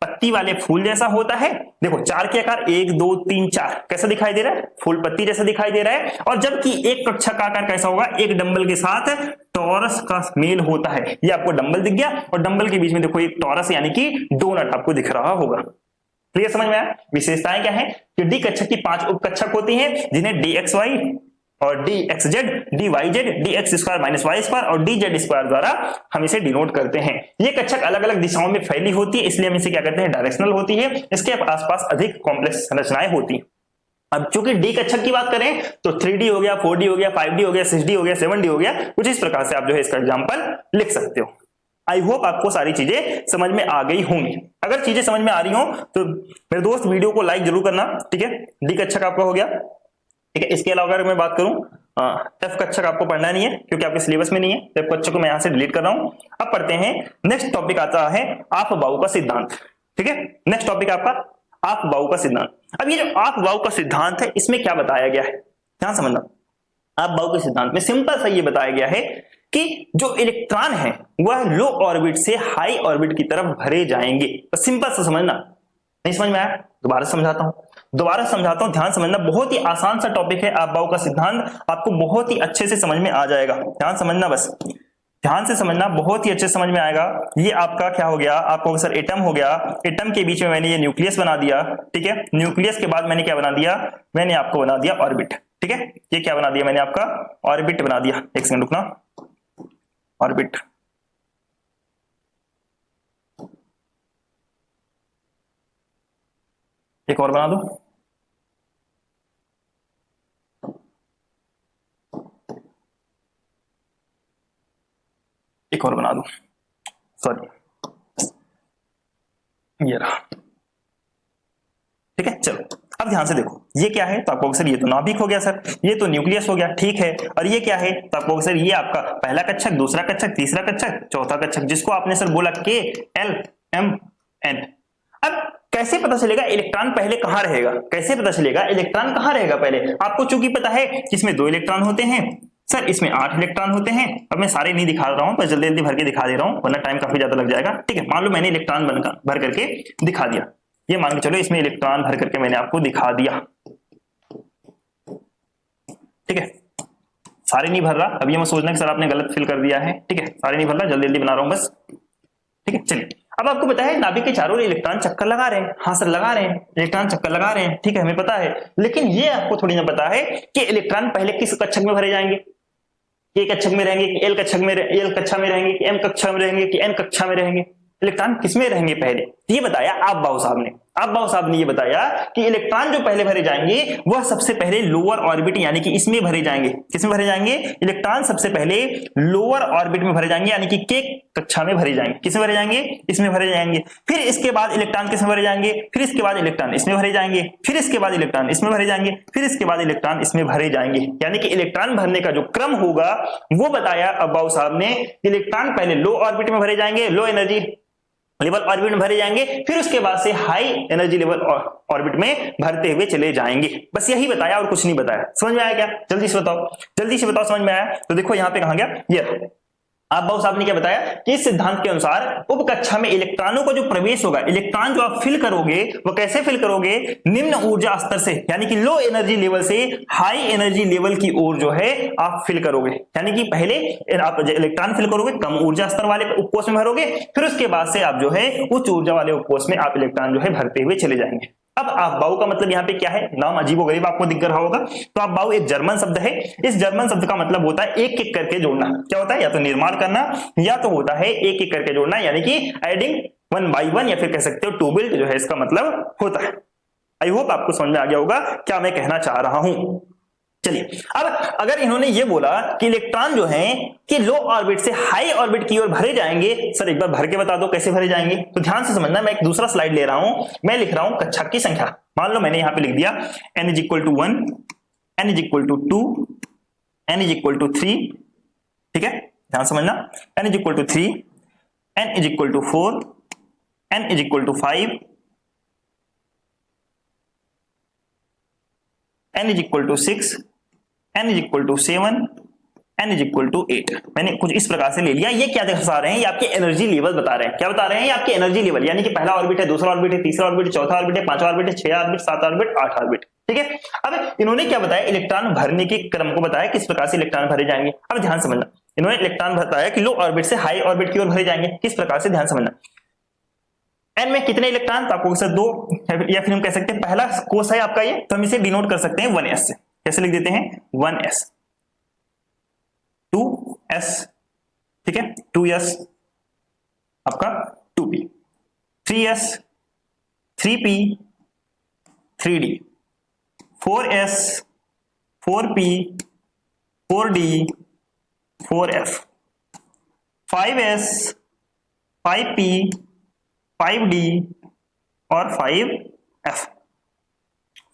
पत्ती वाले फूल जैसा होता है। देखो 4 के आकार 1 2 3 4 कैसा दिखाई दे रहा है, फूल पत्ती जैसा दिखाई दे रहा है। और जबकि एक कक्षा का आकार कैसा होगा, एक डंबल के साथ टॉरस का मेल होता है। ये आपको डंबल दिख गया और डंबल के बीच में देखो एक टॉरस यानी कि डोनट आपको दिख रहा होगा। क्लियर समझ में आया। विशेषताएं क्या है कि डी कच्छप की 5 उपकच्छप होती हैं, जिन्हें dxy और dxz, dyz, dx square minus y square और dz स्क्वायर द्वारा हम इसे डिनोट करते हैं। ये कच्छप अलग अलग दिशाओं में फैली होती है, इसलिए हम इसे क्या कहते हैं, डायरेक्शनल होती है। इसके आसपास अधिक कॉम्प्लेक्स संरचनाएं होती हैं। अब चूंकि डी कच्छप की बात करें तो 3D हो गया, 4D हो गया, 5D हो गया, 6D हो गया, 7D हो गया, कुछ इस प्रकार से आप जो है इसका एग्जाम्पल लिख सकते हो। आई होप आपको सारी चीजें समझ में आ गई होंगी। अगर चीजें समझ में आ रही हो तो मेरे दोस्त वीडियो को लाइक जरूर करना। ठीक है, डी कच्छप आपका हो गया। ठीक है, इसके अलावा अगर मैं बात करूं, एफ कच्छप आपको पढ़ना नहीं है क्योंकि आपके सिलेबस में नहीं है, एफ कच्छप को मैं यहां से डिलीट कर रहा हूं। अब पढ़ते हैं, नेक्स्ट टॉपिक आता है आप बाहु का सिद्धांत। ठीक है, नेक्स्ट टॉपिक आपका आप बाहु का सिद्धांत। अब ये जो आप बाहु का सिद्धांत है, इसमें क्या बताया गया है, ध्यान समझना। आप बाहु के सिद्धांत में सिंपल सा ये बताया गया है कि जो इलेक्ट्रॉन है वह लो ऑर्बिट से हाई ऑर्बिट की तरफ भरे जाएंगे। बस सिंपल से समझना, नहीं समझ में आया दोबारा समझाता हूं, ध्यान समझना, बहुत ही आसान सा टॉपिक है। आपबाउ का सिद्धांत आपको बहुत ही अच्छे से समझ में आ जाएगा, ध्यान समझना, बस ध्यान से समझना, बहुत ही अच्छे समझ में आएगा। ये आपका क्या हो गया, आपको सर एटम हो गया, एटम के बीच में मैंने ये न्यूक्लियस बना दिया, ठीक है। न्यूक्लियस के बाद मैंने क्या बना दिया, मैंने आपको बना दिया ऑर्बिट, ठीक है। ये क्या बना दिया मैंने, आपका ऑर्बिट बना दिया। एक सेकंड रुकना, ऑर्बिट, एक और बना दो, एक और बना दो, सॉरी ये रहा, ठीक है। चलो अब ध्यान से देखो, ये क्या है, तो आपको सर ये तो नाभिक हो गया सर, ये तो न्यूक्लियस हो गया, ठीक है। और ये क्या है, तो आपको सर ये आपका पहला कक्षक, दूसरा कक्षक, तीसरा कक्षक, चौथा कक्षक, जिसको आपने सर बोला के एल एम एन। अब कैसे पता चलेगा इलेक्ट्रॉन पहले कहां रहेगा, कैसे पता चलेगा इलेक्ट्रॉन कहां रहेगा पहले, आपको चूंकि पता है कि इसमें 2 इलेक्ट्रॉन होते हैं सर, इसमें 8 इलेक्ट्रॉन होते हैं। अब मैं सारे नहीं दिखा रहा हूं, बस जल्दी जल्दी भर के दिखा दे रहा हूं, वरना टाइम काफी ज्यादा लग जाएगा, ठीक है। मान लो मैंने इलेक्ट्रॉन भर करके दिखा दिया, ये मान के चलो इसमें इलेक्ट्रॉन भर करके मैंने आपको दिखा दिया, ठीक है। सारे नहीं भर रहा, अब ये मैं सोचना कि सर आपने गलत फिल कर दिया है, ठीक है, सारे नहीं भर रहा, जल्दी जल्दी बना रहा हूं बस, ठीक है। चलिए अब आपको पता है नाभिक के चारों ओर इलेक्ट्रॉन चक्कर लगा रहे हैं, हाँ सर लगा रहे हैं, इलेक्ट्रॉन चक्कर लगा रहे हैं, ठीक है, हमें पता है। लेकिन ये आपको थोड़ी ना पता है कि इलेक्ट्रॉन पहले किस कक्षक में भरे जाएंगे, ए कक्षक में रहेंगे कि एल कक्षक में, एल कक्षा में रहेंगे कि एम कक्षा में रहेंगे कि एन कक्षा में रहेंगे, इलेक्ट्रॉन किसमें रहेंगे पहले, ये बताया आपबाउ साहब ने। आपबाउ साहब ने ये बताया कि इलेक्ट्रॉन जो पहले भरे जाएंगे वह सबसे पहले लोअर ऑर्बिट यानी कि इसमें भरे जाएंगे। किसमें भरे जाएंगे, इलेक्ट्रॉन सबसे पहले लोअर ऑर्बिट में भरे जाएंगे, यानी कि के कक्षा में भरे जाएंगे। किसमें भरे जाएंगे, इसमें भरे जाएंगे। फिर इसके बाद इलेक्ट्रॉन किसमें भरे जाएंगे, फिर इसके बाद इलेक्ट्रॉन इसमें भरे जाएंगे, फिर इसके बाद इलेक्ट्रॉन इसमें भरे जाएंगे, फिर इसके बाद इलेक्ट्रॉन इसमें भरे जाएंगे। यानी कि इलेक्ट्रॉन भरने का जो क्रम होगा वो बताया आपबाउ साहब ने। इलेक्ट्रॉन पहले लो ऑर्बिट में भरे जाएंगे, लो एनर्जी लेवल ऑर्बिट में भरे जाएंगे, फिर उसके बाद से हाई एनर्जी लेवल ऑर्बिट में भरते हुए चले जाएंगे। बस यही बताया और कुछ नहीं बताया। समझ में आया क्या, जल्दी से बताओ, जल्दी से बताओ, समझ में आया। तो देखो यहाँ पे कहा गया, ये आपबाउ साहब ने क्या बताया कि इस सिद्धांत के अनुसार उप कक्षा में इलेक्ट्रॉनों का जो प्रवेश होगा, इलेक्ट्रॉन जो आप फिल करोगे वो कैसे फिल करोगे, निम्न ऊर्जा स्तर से, यानी कि लो एनर्जी लेवल से हाई एनर्जी लेवल की ओर जो है आप फिल करोगे। यानी कि पहले आप इलेक्ट्रॉन फिल करोगे कम ऊर्जा स्तर वाले उपकोष में भरोगे, फिर उसके बाद से आप जो है उच्च ऊर्जा वाले उपकोष में आप इलेक्ट्रॉन जो है भरते हुए चले जाएंगे। अब आपबाउ का मतलब यहाँ पे क्या है, नाम अजीबोगरीब आपको दिख रहा होगा। तो आपबाउ एक जर्मन शब्द है, इस जर्मन शब्द का मतलब होता है एक एक करके जोड़ना। क्या होता है, या तो निर्माण करना या तो होता है एक एक करके जोड़ना, यानी कि एडिंग 1 by 1 या फिर कह सकते हो टू बिल्ड जो है इसका मतलब होता है। आई होप आपको समझ में आ गया होगा क्या मैं कहना चाह रहा हूं। चलिए अब अगर इन्होंने ये बोला कि इलेक्ट्रॉन जो है कि लो ऑर्बिट से हाई ऑर्बिट की ओर भरे जाएंगे, सर एक बार भर के बता दो कैसे भरे जाएंगे। तो ध्यान से समझना, मैं एक दूसरा स्लाइड ले रहा हूं, मैं लिख रहा हूं कक्षक की संख्या। मान लो मैंने यहां पे लिख दिया n = 1, n = 2, n = 3, ठीक है, ध्यान समझना, n = 3, n = 4, n = 5, n = 6, n = 7, n = 8। मैंने कुछ इस प्रकार से ले लिया। ये क्या दर्शा रहे हैं, ये आपके एनर्जी लेवल बता रहे हैं। क्या बता रहे हैं, ये आपके एनर्जी लेवल, यानी कि पहला ऑर्बिट है, दूसरा ऑर्बिट है, तीसरा ऑर्बिट है, चौथा ऑर्बिट है, पांचवा ऑर्बिट है, 6 ऑर्बिट, 7 ऑर्बिट, 8 ऑर्बिट, ठीक है। अब इन्होंने क्या बताया, इलेक्ट्रॉन भरने के क्रम को बताया, किस प्रकार से इलेक्ट्रॉन भरे जाएंगे। अब ध्यान समझना, इन्होंने इलेक्ट्रॉन बताया कि लो ऑर्बिट से हाई ऑर्बिट की ओर भरे जाएंगे, किस प्रकार से, ध्यान समझना। एन में कितने इलेक्ट्रॉन, तो आपको सर 2, या फिर हम कह सकते हैं पहला कोष है आपका ये, तो हम इसे डिनोट कर सकते हैं 1s से। कैसे लिख देते हैं, 1s, 2s, ठीक है, 2s आपका 2p, 3s, 3p, 3d, 4s, 4p, 4d, 4f, 5s, 5p, 5d और 5f,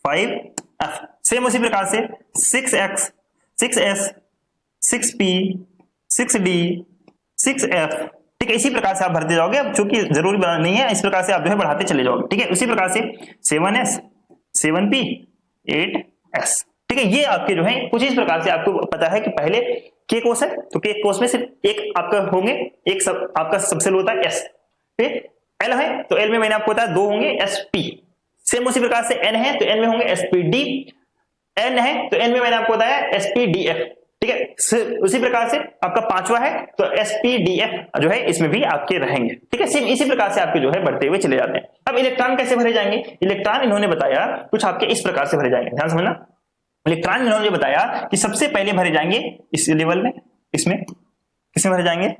5f। सेम उसी प्रकार से 6x, 6s, 6p, 6d, 6f, ठीक है। इसी प्रकार से आप भरते जाओगे, अब चूंकि जरूरी नहीं है, इस प्रकार से आप जो है बढ़ाते चले जाओगे, ठीक है। उसी प्रकार से 7s, 7p, 8s, ठीक है। ये आपके जो है कुछ इस प्रकार से आपको पता है कि पहले के कोष है तो के कोष में सिर्फ एक आपका होंगे, एक आपका सबसेल होता है एस। फिर एल है तो एल में मैंने आपको बताया 2 होंगे एसपी। सेम उसी प्रकार से एन है तो एन में होंगे एसपीडी, एन है तो एन में मैंने आपको बताया एसपीडीएफ। ठीक है, उसी प्रकार से आपका 5वां है तो एसपीडीएफ जो है इसमें भी आपके रहेंगे। ठीक है, सेम इसी प्रकार से आपके जो है बढ़ते हुए चले जाते हैं। अब इलेक्ट्रॉन कैसे भरे जाएंगे? इलेक्ट्रॉन इन्होंने बताया कुछ आपके इस प्रकार से भरे जाएंगे, ध्यान समझना। इलेक्ट्रॉन इन्होंने बताया कि सबसे पहले भरे जाएंगे इस लेवल में, इसमें किसमें भरे जाएंगे?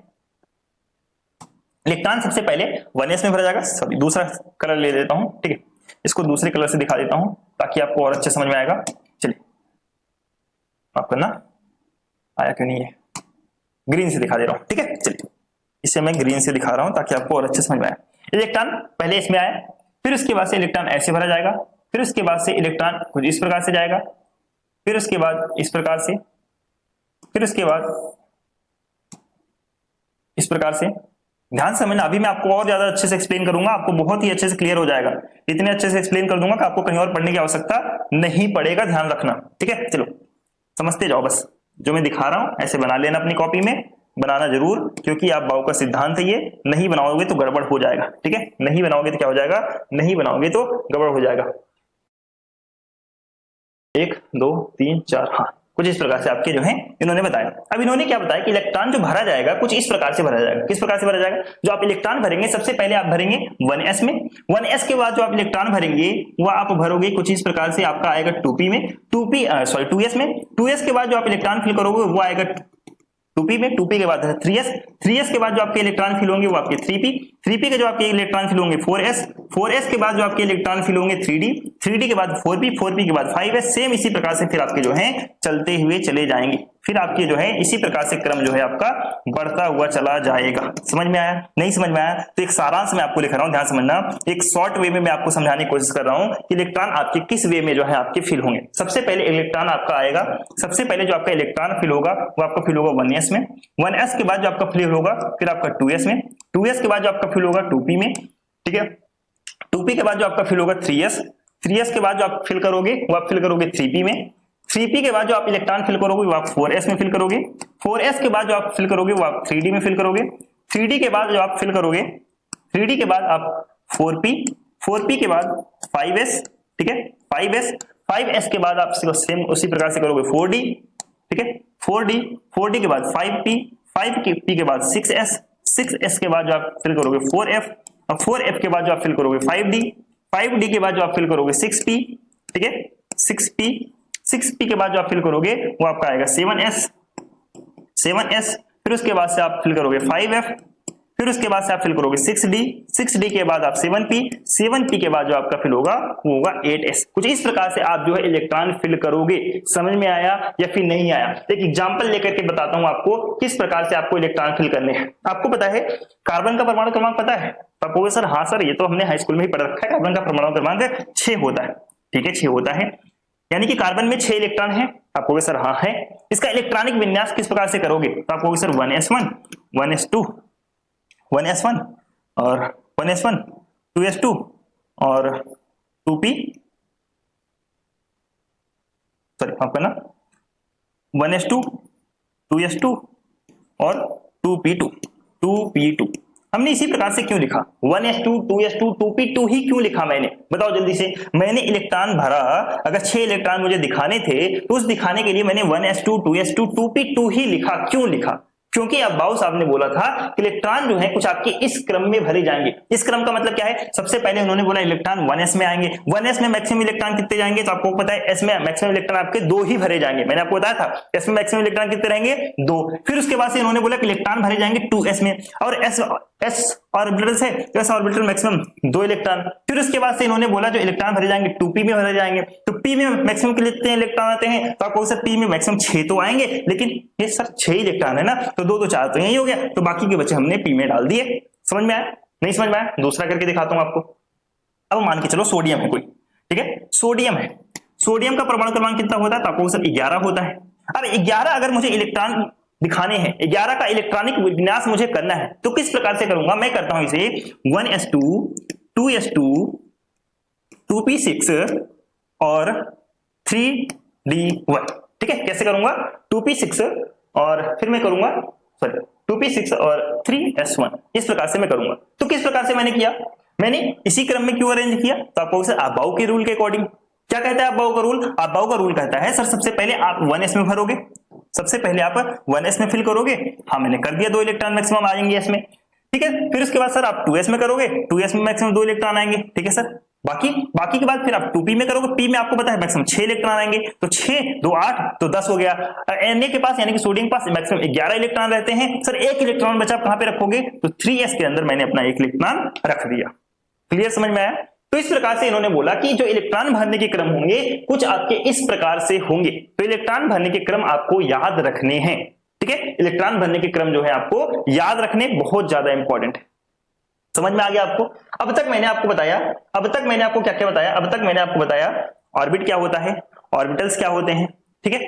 इलेक्ट्रॉन सबसे पहले 1s में भरा जाएगा। सॉरी, दूसरा कलर ले लेता हूं। ठीक है, इसको दूसरे कलर से दिखा देता हूं ताकि आपको और अच्छे समझ में आएगा। चलिए, माफ करना, आया क्यों नहीं है, ग्रीन से दिखा दे रहा हूं। ठीक है, चलिए इसे मैं ग्रीन से दिखा रहा हूं ताकि आपको और अच्छे समझ में आए। इलेक्ट्रॉन पहले इसमें आया, फिर उसके बाद से इलेक्ट्रॉन ऐसे भरा जाएगा, फिर उसके बाद से इलेक्ट्रॉन कुछ इस प्रकार से जाएगा, फिर उसके बाद इस प्रकार से, फिर उसके बाद इस प्रकार से। ध्यान समझना, अभी मैं आपको और ज्यादा अच्छे से एक्सप्लेन करूंगा, आपको बहुत ही अच्छे से क्लियर हो जाएगा। इतने अच्छे से एक्सप्लेन कर दूंगा कि आपको कहीं और पढ़ने की आवश्यकता नहीं पड़ेगा, ध्यान रखना। ठीक है, चलो समझते जाओ। बस जो मैं दिखा रहा हूं ऐसे बना लेना, अपनी कॉपी में बनाना जरूर, क्योंकि आप बाउ का सिद्धांत है ये, नहीं बनाओगे तो गड़बड़ हो जाएगा। ठीक है, नहीं बनाओगे तो क्या हो जाएगा? नहीं बनाओगे तो गड़बड़ हो जाएगा। 1 2 3 4, हाँ कुछ इस प्रकार से आपके जो है इन्होंने बताया। अब इन्होंने क्या बताया कि इलेक्ट्रॉन जो भरा जाएगा कुछ इस प्रकार से भरा जाएगा। किस प्रकार से भरा जाएगा? जो आप इलेक्ट्रॉन भरेंगे सबसे पहले आप भरेंगे 1s में, 1s के बाद जो आप इलेक्ट्रॉन भरेंगे वो आप भरोगे कुछ इस प्रकार से, आपका आएगा 2p में, 2s में। 2s के बाद जो आप इलेक्ट्रॉन फिल करोगे वो आएगा 2p में, 2p के बाद 3s, 3s के बाद जो आपके इलेक्ट्रॉन फिल होंगे वो आपके 3p, 3p के जो आपके इलेक्ट्रॉन फिल होंगे 4s, 4s के बाद जो आपके इलेक्ट्रॉन फिल होंगे 3d, 3d के बाद 4p, 4p के बाद 5s। सेम इसी प्रकार से फिर आपके जो है चलते हुए चले जाएंगे। फिर आपके जो है इसी प्रकार से क्रम जो है आपका बढ़ता हुआ चला जाएगा। समझ में आया? नहीं समझ में आया तो एक सारांश में आपको लिख रहा हूं, ध्यान समझना। एक शॉर्ट वे में मैं आपको समझाने की कोशिश कर रहा हूं कि इलेक्ट्रॉन आपके किस वे में जो है आपके फिल होंगे। सबसे पहले इलेक्ट्रॉन आपका आएगा, सबसे पहले जो आपका इलेक्ट्रॉन फिल होगा वो आपका फिल होगा 1s में, 1s के बाद जो आपका फिल होगा फिर आपका 2s में, 2s के बाद जो आपका फिल होगा 2p में। ठीक है, 2p के बाद जो आपका फिल होगा 3s, 3s के बाद जो आप फिल करोगे वो आप फिल करोगे 3p में, 3p के बाद जो आप इलेक्ट्रॉन फिल करोगे वो आप 4s में फिल करोगे, 4s के बाद जो आप फिल करोगे वो आप 3d में फिल करोगे, 3d के बाद जो आप फिल करोगे, 3d के बाद आप 4p, 4p के बाद 5s। ठीक है, 5s, 5s के बाद आप सेम उसी प्रकार से करोगे 4d। ठीक है, 4d के बाद 5p, 5p के बाद 6s, 6s के बाद जो आप फिल करोगे 4f, और 4f के बाद जो आप फिल करोगे 5d, 5d के बाद जो आप फिल करोगे 6p। ठीक है, 6p, 6p के बाद जो आप फिल करोगे वो आपका आएगा 7s, 7s। फिर उसके बाद से आप फिल करोगे 5f, फिर उसके बाद से आप फिल करोगे 6d, 6d के बाद आप 7p, 7p के बाद जो आपका फिल होगा वो होगा 8s। कुछ इस प्रकार से आप जो है इलेक्ट्रॉन फिल करोगे। समझ में आया या फिर नहीं आया? एक एग्जांपल लेकर के बताता हूं आपको किस प्रकार से आपको इलेक्ट्रॉन फिल करने हैं। आपको पता है कार्बन का परमाणु क्रमांक पता है? तो सर हाँ सर, ये तो हमने हाई स्कूल में ही पढ़ रखा है, कार्बन का परमाणु क्रमांक 6 होता है। ठीक है, 6 होता है, यानी कि कार्बन में 6 इलेक्ट्रॉन है। आप कहोगे सर हाँ है। इसका इलेक्ट्रॉनिक विन्यास किस प्रकार से करोगे? तो आप कहोगे सर 1s1, 1s2, 1s1 और 1s1, 2s2 और 2p, सॉरी आपका ना 1s2, 2s2 और 2p2, 2p2। हमने इसी प्रकार से क्यों लिखा 1s2, 2s2, 2p2 ही क्यों लिखा मैंने? बताओ जल्दी से। मैंने इलेक्ट्रॉन भरा, अगर 6 इलेक्ट्रॉन मुझे दिखाने थे तो उस दिखाने के लिए मैंने 1s2, 2s2, 2p2 ही लिखा। क्यों लिखा? क्योंकि अब बाउ साहब ने बोला था कि इलेक्ट्रॉन जो है कुछ आपके इस क्रम में भरे जाएंगे। इस क्रम का मतलब क्या है? सबसे पहले उन्होंने बोला इलेक्ट्रॉन 1s में आएंगे, 1s में मैक्सिमम इलेक्ट्रॉन कितने जाएंगे? तो आपको पता है s में मैक्सिमम इलेक्ट्रॉन आपके 2 ही भरे जाएंगे। मैंने आपको बताया था s में मैक्सिमम इलेक्ट्रॉन कितने रहेंगे? 2। फिर उसके बाद से इन्होंने बोला कि इलेक्ट्रॉन भरे जाएंगे 2s में, और s ऑर्बिटल्स है, s ऑर्बिटल मैक्सिमम 2 इलेक्ट्रॉन। फिर उसके बाद से इन्होंने बोला जो इलेक्ट्रॉन भरे जाएंगे 2p में भरे जाएंगे। तो p में मैक्सिमम कितने इलेक्ट्रॉन आते हैं? तो आपको सर p में मैक्सिमम 6 तो आएंगे, लेकिन ये सर 6 इलेक्ट्रॉन है ना, तो 2 तो 4 तो यही हो गया, तो बाकी के बच्चे हमने p में डाल दिए। समझ में आया? नहीं समझ में आया? दूसरा करके दिखाता हूं आपको। अब मान के चलो सोडियम है कोई, ठीक है, सोडियम है, सोडियम का परमाणु क्रमांक कितना होता है? तो आपको सर 11 होता है। अब 11 अगर मुझे इलेक्ट्रॉन दिखाने हैं, 11 का इलेक्ट्रॉनिक विन्यास मुझे करना है, तो किस प्रकार से करूंगा? मैं करता हूं इसे 1s2, 2s2, 2p6 और 3d1। ठीक है, कैसे करूंगा? 2p6, और फिर मैं करूंगा सॉरी 2p6 और 3s1, इस प्रकार से मैं करूंगा। तो किस प्रकार से मैंने किया, मैंने इसी क्रम में क्यों अरेंज किया, तो आपको सर अबाउ के रूल के अकॉर्डिंग, क्या कहता है अबाउ का रूल, अबाउ का रूल कहता है सर सबसे पहले आप 1s में भरोगे, सबसे पहले आप 1s में फिल करोगे, हाँ मैंने कर दिया, 2 इलेक्ट्रॉन मैक्सिमम आ जाएंगे इसमें, ठीक है। फिर उसके बाद सर आप 2s में करोगे, 2s में मैक्सिमम 2 इलेक्ट्रॉन आएंगे, ठीक है सर। बाकी के बाद फिर आप 2p में करोगे, p में आपको पता है मैक्सिमम 6 इलेक्ट्रॉन आएंगे, तो 6 2 8 तो 10 हो गया। Na के पास यानी कि सोडियम के पास मैक्सिमम 11 इलेक्ट्रॉन रहते हैं, सर 1 इलेक्ट्रॉन बचा कहां पे रखोगे, तो 3s के अंदर मैंने अपना 1 इलेक्ट्रॉन रख दिया। क्लियर समझ में आया। तो इस प्रकार से इन्होंने बोला कि जो इलेक्ट्रॉन भरने के क्रम होंगे कुछ आपके इस प्रकार से होंगे, तो इलेक्ट्रॉन भरने के क्रम आपको याद रखने हैं, ठीक है। इलेक्ट्रॉन भरने के क्रम जो है आपको याद रखने बहुत ज्यादा इंपॉर्टेंट है। समझ में आ गया आपको। अब तक मैंने आपको बताया, अब तक मैंने आपको क्या क्या बताया, अब तक मैंने आपको बताया ऑर्बिट क्या होता है, ऑर्बिटल्स क्या होते हैं, ठीक है,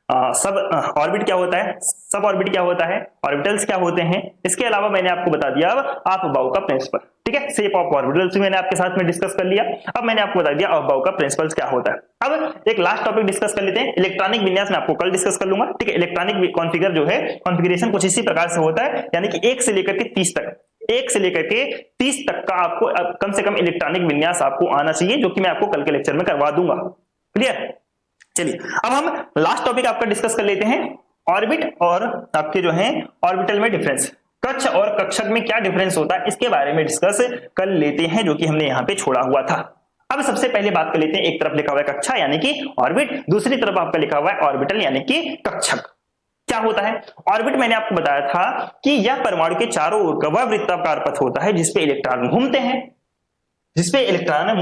सब ऑर्बिट क्या होता है, सब ऑर्बिट क्या होता है, ऑर्बिटल्स क्या होते हैं। इसके अलावा मैंने आपको बता दिया अब अफबाउ का प्रिंसिपल, ठीक है, शेप ऑफ ऑर्बिटल्स मैंने आपके साथ में डिस्कस कर लिया। अब मैंने आपको बता दिया अफबाउ का प्रिंसिपल क्या होता है। अब एक लास्ट टॉपिक डिस्कस कर लेते हैं, इलेक्ट्रॉनिक विन्यास में आपको कल डिस्कस कर लूंगा, ठीक है। इलेक्ट्रॉनिक कॉन्फिगर जो है, कॉन्फिगरेशन कुछ इसी प्रकार से होता है, यानी कि 1 से लेकर के 30 तक, 1 से लेकर के 30 तक का आपको कम से कम इलेक्ट्रॉनिक विन्यास आपको आना चाहिए, जो कि मैं आपको कल के लेक्चर में करवा दूंगा। क्लियर। चलिए अब हम लास्ट टॉपिक आपका डिस्कस कर लेते हैं, ऑर्बिट और आपके जो है ऑर्बिटल में डिफरेंस, कक्ष और कक्षक में क्या डिफरेंस होता है इसके बारे में डिस्कस कर लेते हैं, जो कि हमने यहां पे छोड़ा हुआ था। अब सबसे पहले बात कर लेते हैं, एक तरफ लिखा हुआ है कक्षा यानी कि ऑर्बिट, दूसरी तरफ आपका लिखा हुआ है ऑर्बिटल यानी कि कक्षक। क्या होता है ऑर्बिट, मैंने आपको बताया था कि यह परमाणु के चारों ओर का वह वृत्ताकार पथ होता है जिसपे इलेक्ट्रॉन घूमते हैं, जिसपे इलेक्ट्रॉन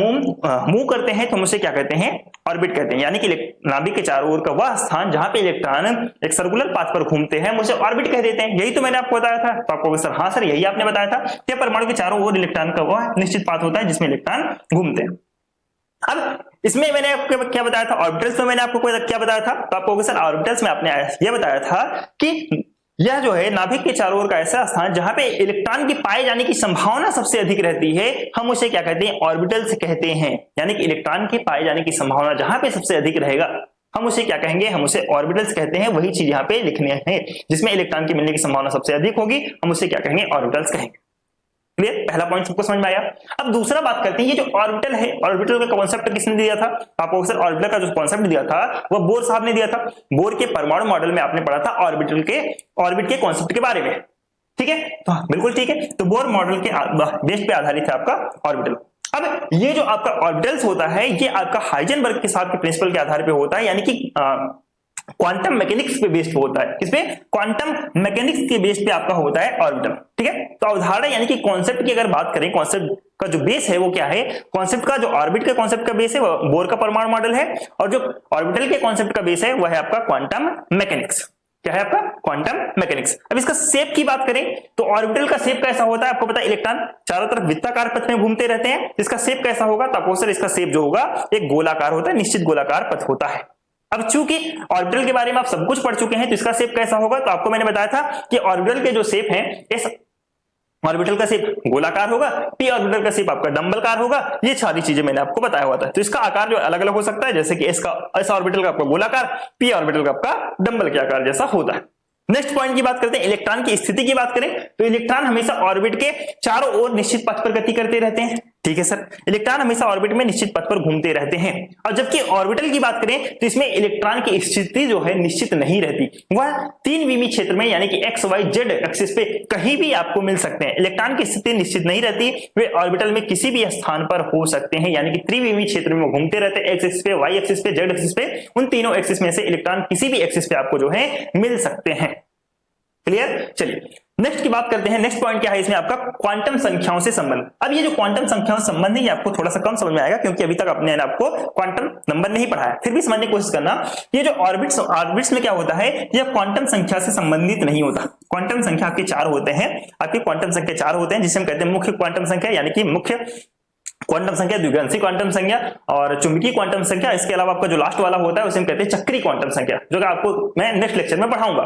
मूव करते हैं, तो हम उसे क्या कहते हैं, ऑर्बिट कहते हैं। यानी कि नाभिक के चारों ओर का वह स्थान जहां पे इलेक्ट्रॉन एक सर्कुलर पाथ पर घूमते हैं, हम उसे ऑर्बिट कह देते हैं। यही तो मैंने आपको बताया था। तो आपको सर हाँ सर यही आपने बताया था कि परमाणु के चारों ओर इलेक्ट्रॉन का वह निश्चित पाथ होता है जिसमें इलेक्ट्रॉन घूमते हैं। अब इसमें मैंने आपको क्या बताया था, ऑर्बिटल्स में मैंने आपको क्या बताया था, तो आपको सर ऑर्बिटल्स में आपने यह बताया था कि यह जो है नाभिक के चारों ओर का ऐसा स्थान जहां पे इलेक्ट्रॉन की पाए जाने की संभावना सबसे अधिक रहती है, हम उसे क्या कहते हैं, ऑर्बिटल्स कहते हैं। यानी कि इलेक्ट्रॉन के पाए जाने की संभावना जहां पे सबसे अधिक रहेगा हम उसे क्या कहेंगे, हम उसे ऑर्बिटल्स कहते हैं। वही चीज यहाँ पे लिखने हैं, जिसमें इलेक्ट्रॉन की मिलने की संभावना सबसे अधिक होगी, हम उसे क्या कहेंगे, ऑर्बिटल्स कहेंगे। क्लियर, पहला पॉइंट सबको समझ में आया। अब दूसरा बात करते हैं, ये जो ऑर्बिटल है, ऑर्बिटल का कॉन्सेप्ट किसने दिया था, आपको सर ऑर्बिटल का जो कॉन्सेप्ट दिया था वो बोर साहब ने दिया था। बोर के परमाणु मॉडल में आपने पढ़ा था ऑर्बिट के कॉन्सेप्ट के बारे में, ठीक है, तो बिल्कुल ठीक है। तो बोर मॉडल के बेस पे आधारित है आपका ऑर्बिटल। अब ये जो आपका ऑर्बिटल्स होता है ये आपका हाइजेनबर्ग के साथ के प्रिंसिपल के आधार पे होता है, यानी कि क्वांटम मैकेनिक्स पे बेस्ड होता है। किस पे, क्वांटम मैकेनिक्स के बेस पे आपका होता है ऑर्बिटल, ठीक है। तो अवधारणा यानी कि कॉन्सेप्ट की अगर बात करें, कॉन्सेप्ट का जो बेस है वो क्या है, कॉन्सेप्ट का जो ऑर्बिट के कॉन्सेप्ट का बेस है वो बोर का परमाणु मॉडल है, और जो ऑर्बिटल के कॉन्सेप्ट का बेस है वह है आपका क्वांटम मैकेनिक्स। क्या है आपका, क्वांटम मैकेनिक्स। अब इसका शेप की बात करें तो ऑर्बिटल का शेप कैसा होता है, आपको पता है इलेक्ट्रॉन चारों तरफ वृत्ताकार पथ में घूमते रहते हैं, इसका शेप कैसा होगा, तो आपको सर इसका शेप जो होगा एक गोलाकार होता है, निश्चित गोलाकार पथ होता है। अब चूंकि ऑर्बिटल के बारे में आप सब कुछ पढ़ चुके हैं तो इसका शेप कैसा होगा, तो आपको मैंने बताया था कि ऑर्बिटल के जो शेप हैं, इस ऑर्बिटल का शेप गोलाकार होगा, पी ऑर्बिटल का शेप आपका डंबलकार होगा, ये सारी चीजें मैंने आपको बताया हुआ था। तो इसका आकार जो अलग अलग हो सकता है, जैसे कि इसका एस ऑर्बिटल का आपका गोलाकार, पी ऑर्बिटल का आपका डंबल के आकार जैसा होता है। नेक्स्ट पॉइंट की बात करते हैं, इलेक्ट्रॉन की स्थिति की बात करें तो इलेक्ट्रॉन हमेशा ऑर्बिट के चारों ओर निश्चित पथ पर गति करते रहते हैं, ठीक है सर। इलेक्ट्रॉन हमेशा ऑर्बिट में निश्चित पथ पर घूमते रहते हैं। और जबकि ऑर्बिटल की बात करें तो इसमें इलेक्ट्रॉन की स्थिति जो है निश्चित नहीं रहती, वह 3 विमी क्षेत्र में यानी कि एक्स वाई जेड एक्सिस पे कहीं भी आपको मिल सकते हैं। इलेक्ट्रॉन की स्थिति निश्चित नहीं रहती, वे ऑर्बिटल में किसी भी स्थान पर हो सकते हैं, यानी कि त्रिविमी क्षेत्र में घूमते रहते हैं, एक्स एक्सिस पे, वाई एक्सिस पे, जेड एक्सिस पे, उन तीनों एक्सिस में से इलेक्ट्रॉन किसी भी एक्सिस पे आपको जो है मिल सकते हैं। क्लियर। चलिए नेक्स्ट की बात करते हैं। नेक्स्ट पॉइंट क्या है इसमें आपका, क्वांटम संख्याओं से संबंध। अब ये जो क्वांटम संख्याओं से संबंध है ये आपको थोड़ा सा कम समझ में आएगा, क्योंकि अभी तक आपने आपको क्वांटम नंबर नहीं पढ़ा है, फिर भी समझने की कोशिश करना। ये जो ऑर्बिट्स में क्या होता है, ये क्वांटम संख्या से संबंधित नहीं होता। क्वांटम संख्या आपके 4 होते हैं, आपकी क्वांटम संख्या 4 होते हैं, जिसे हम कहते हैं मुख्य क्वांटम संख्या, यानी कि मुख्य क्वांटम संख्या, द्विघांसी क्वांटम संख्या और चुंबकीय क्वांटम संख्या। इसके अलावा आपका जो लास्ट वाला होता है उसे हम कहते हैं चक्रीय क्वांटम संख्या, जो कि आपको मैं नेक्स्ट लेक्चर में पढ़ाऊंगा।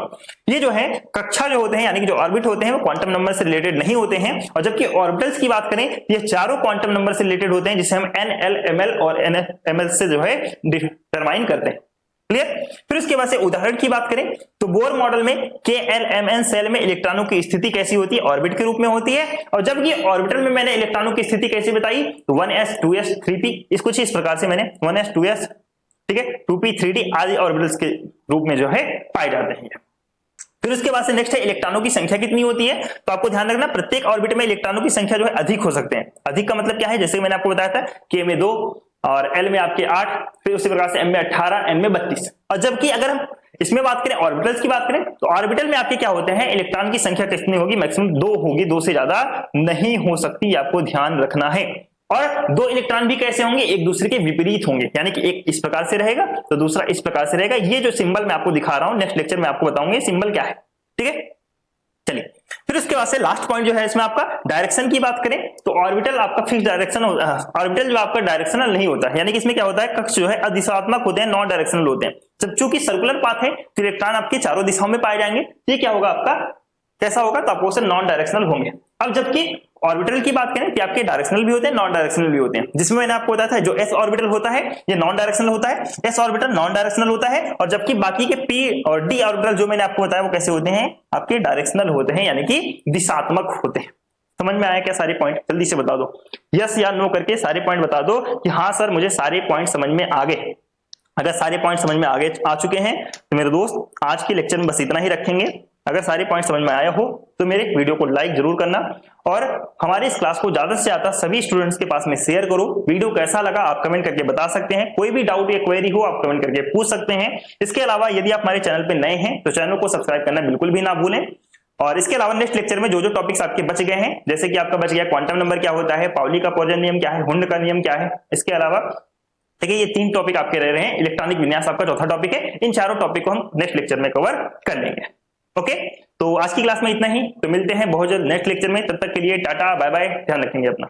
ये जो है कक्षा जो होते हैं यानी कि जो ऑर्बिट होते हैं वो क्वांटम नंबर से रिलेटेड नहीं होते हैं, और जबकि ऑर्बिटल्स की बात करें ये चारों क्वांटम नंबर से रिलेटेड होते हैं, जिसे हम NL, ML और NFML से जो है डिटरमाइन करते हैं। क्लियर। फिर उसके बाद से उदाहरण की बात करें तो बोर मॉडल में KLMN सेल में इलेक्ट्रॉनों की स्थिति कैसी होती है, ऑर्बिट के रूप में होती है। और जबकि ऑर्बिटल में मैंने इलेक्ट्रॉनों की स्थिति कैसी बताई, तो 1s 2s 3p, इस कुछ इस प्रकार से मैंने 1s 2s, ठीक है, 2p 3d आदि ऑर्बिटल्स के रूप में जो है पाए जाते हैं। फिर उसके बाद से नेक्स्ट है इलेक्ट्रॉनों की संख्या कितनी होती है। तो आपको ध्यान रखना प्रत्येक ऑर्बिट में इलेक्ट्रॉनों की संख्या जो है अधिक हो सकते हैं। अधिक का मतलब क्या है, जैसे मैंने आपको बताया था K में 2 और L में आपके 8, फिर उसी प्रकार से M में 18, N में 32। और जबकि अगर हम इसमें बात करें, ऑर्बिटल्स की बात करें, तो ऑर्बिटल में आपके क्या होते हैं, इलेक्ट्रॉन की संख्या कितनी होगी, मैक्सिमम 2 होगी, 2 से ज्यादा नहीं हो सकती, आपको ध्यान रखना है। और 2 इलेक्ट्रॉन भी कैसे होंगे, एक दूसरे के विपरीत होंगे, यानी कि एक इस प्रकार से रहेगा तो दूसरा इस प्रकार से रहेगा। ये जो सिंबल मैं आपको दिखा रहा हूं, नेक्स्ट लेक्चर में आपको बताऊंगा ये सिंबल क्या है, ठीक है। चलिए फिर उसके बाद से लास्ट पॉइंट जो है इसमें आपका डायरेक्शन की बात करें तो ऑर्बिटल आपका फिक्स डायरेक्शन, ऑर्बिटल जो आपका डायरेक्शनल नहीं होता है, यानी कि इसमें क्या होता है, कक्ष जो है अदिशात्मक होते हैं, नॉन डायरेक्शनल होते हैं। जब चूंकि सर्कुलर पाथ है तो इलेक्ट्रॉन आपके चारों दिशाओं में पाए जाएंगे, ये क्या होगा आपका, कैसा होगा, तो आपको नॉन डायरेक्शनल होंगे। अब जबकि ऑर्बिटल की बात करें तो आपके डायरेक्शनल भी होते हैं, नॉन डायरेक्शनल भी होते हैं, जिसमें मैंने आपको बताया था जो s ऑर्बिटल होता है ये नॉन डायरेक्शनल होता है, s ऑर्बिटल नॉन डायरेक्शनल होता है। और जबकि बाकी के p और d ऑर्बिटल जो मैंने आपको बताया वो कैसे होते हैं, आपके डायरेक्शनल होते हैं, यानी कि दिशात्मक होते हैं। समझ में आया क्या सारे पॉइंट, जल्दी से बता दो, यस या नो करके सारे पॉइंट बता दो कि हाँ सर मुझे सारे पॉइंट समझ में आ गए। अगर सारे पॉइंट समझ में आ चुके हैं तो मेरे दोस्त आज के लेक्चर में बस इतना ही रखेंगे। अगर सारे पॉइंट समझ में आया हो तो मेरे वीडियो को लाइक जरूर करना और हमारी इस क्लास को ज्यादा से ज्यादा सभी स्टूडेंट्स के पास में शेयर करो। वीडियो कैसा लगा आप कमेंट करके बता सकते हैं, कोई भी डाउट या क्वेरी हो आप कमेंट करके पूछ सकते हैं। इसके अलावा यदि आप हमारे चैनल पे नए हैं तो चैनल को सब्सक्राइब करना बिल्कुल भी ना भूलें। और इसके अलावा नेक्स्ट लेक्चर में जो जो टॉपिक्स आपके बच गए हैं, जैसे कि आपका बच गया क्वांटम नंबर क्या होता है, पाउली का पॉइसन नियम क्या है, हुंड का नियम क्या है, इसके अलावा ठीक है ये 3 टॉपिक आपके रह रहे हैं, इलेक्ट्रॉनिक विन्यास आपका चौथा टॉपिक है। इन चारों टॉपिक को हम नेक्स्ट लेक्चर में कवर कर लेंगे। ओके, तो आज की क्लास में इतना ही, तो मिलते हैं बहुत जल्द नेक्स्ट लेक्चर में। तब तक के लिए टाटा बाय बाय, ध्यान रखेंगे अपना।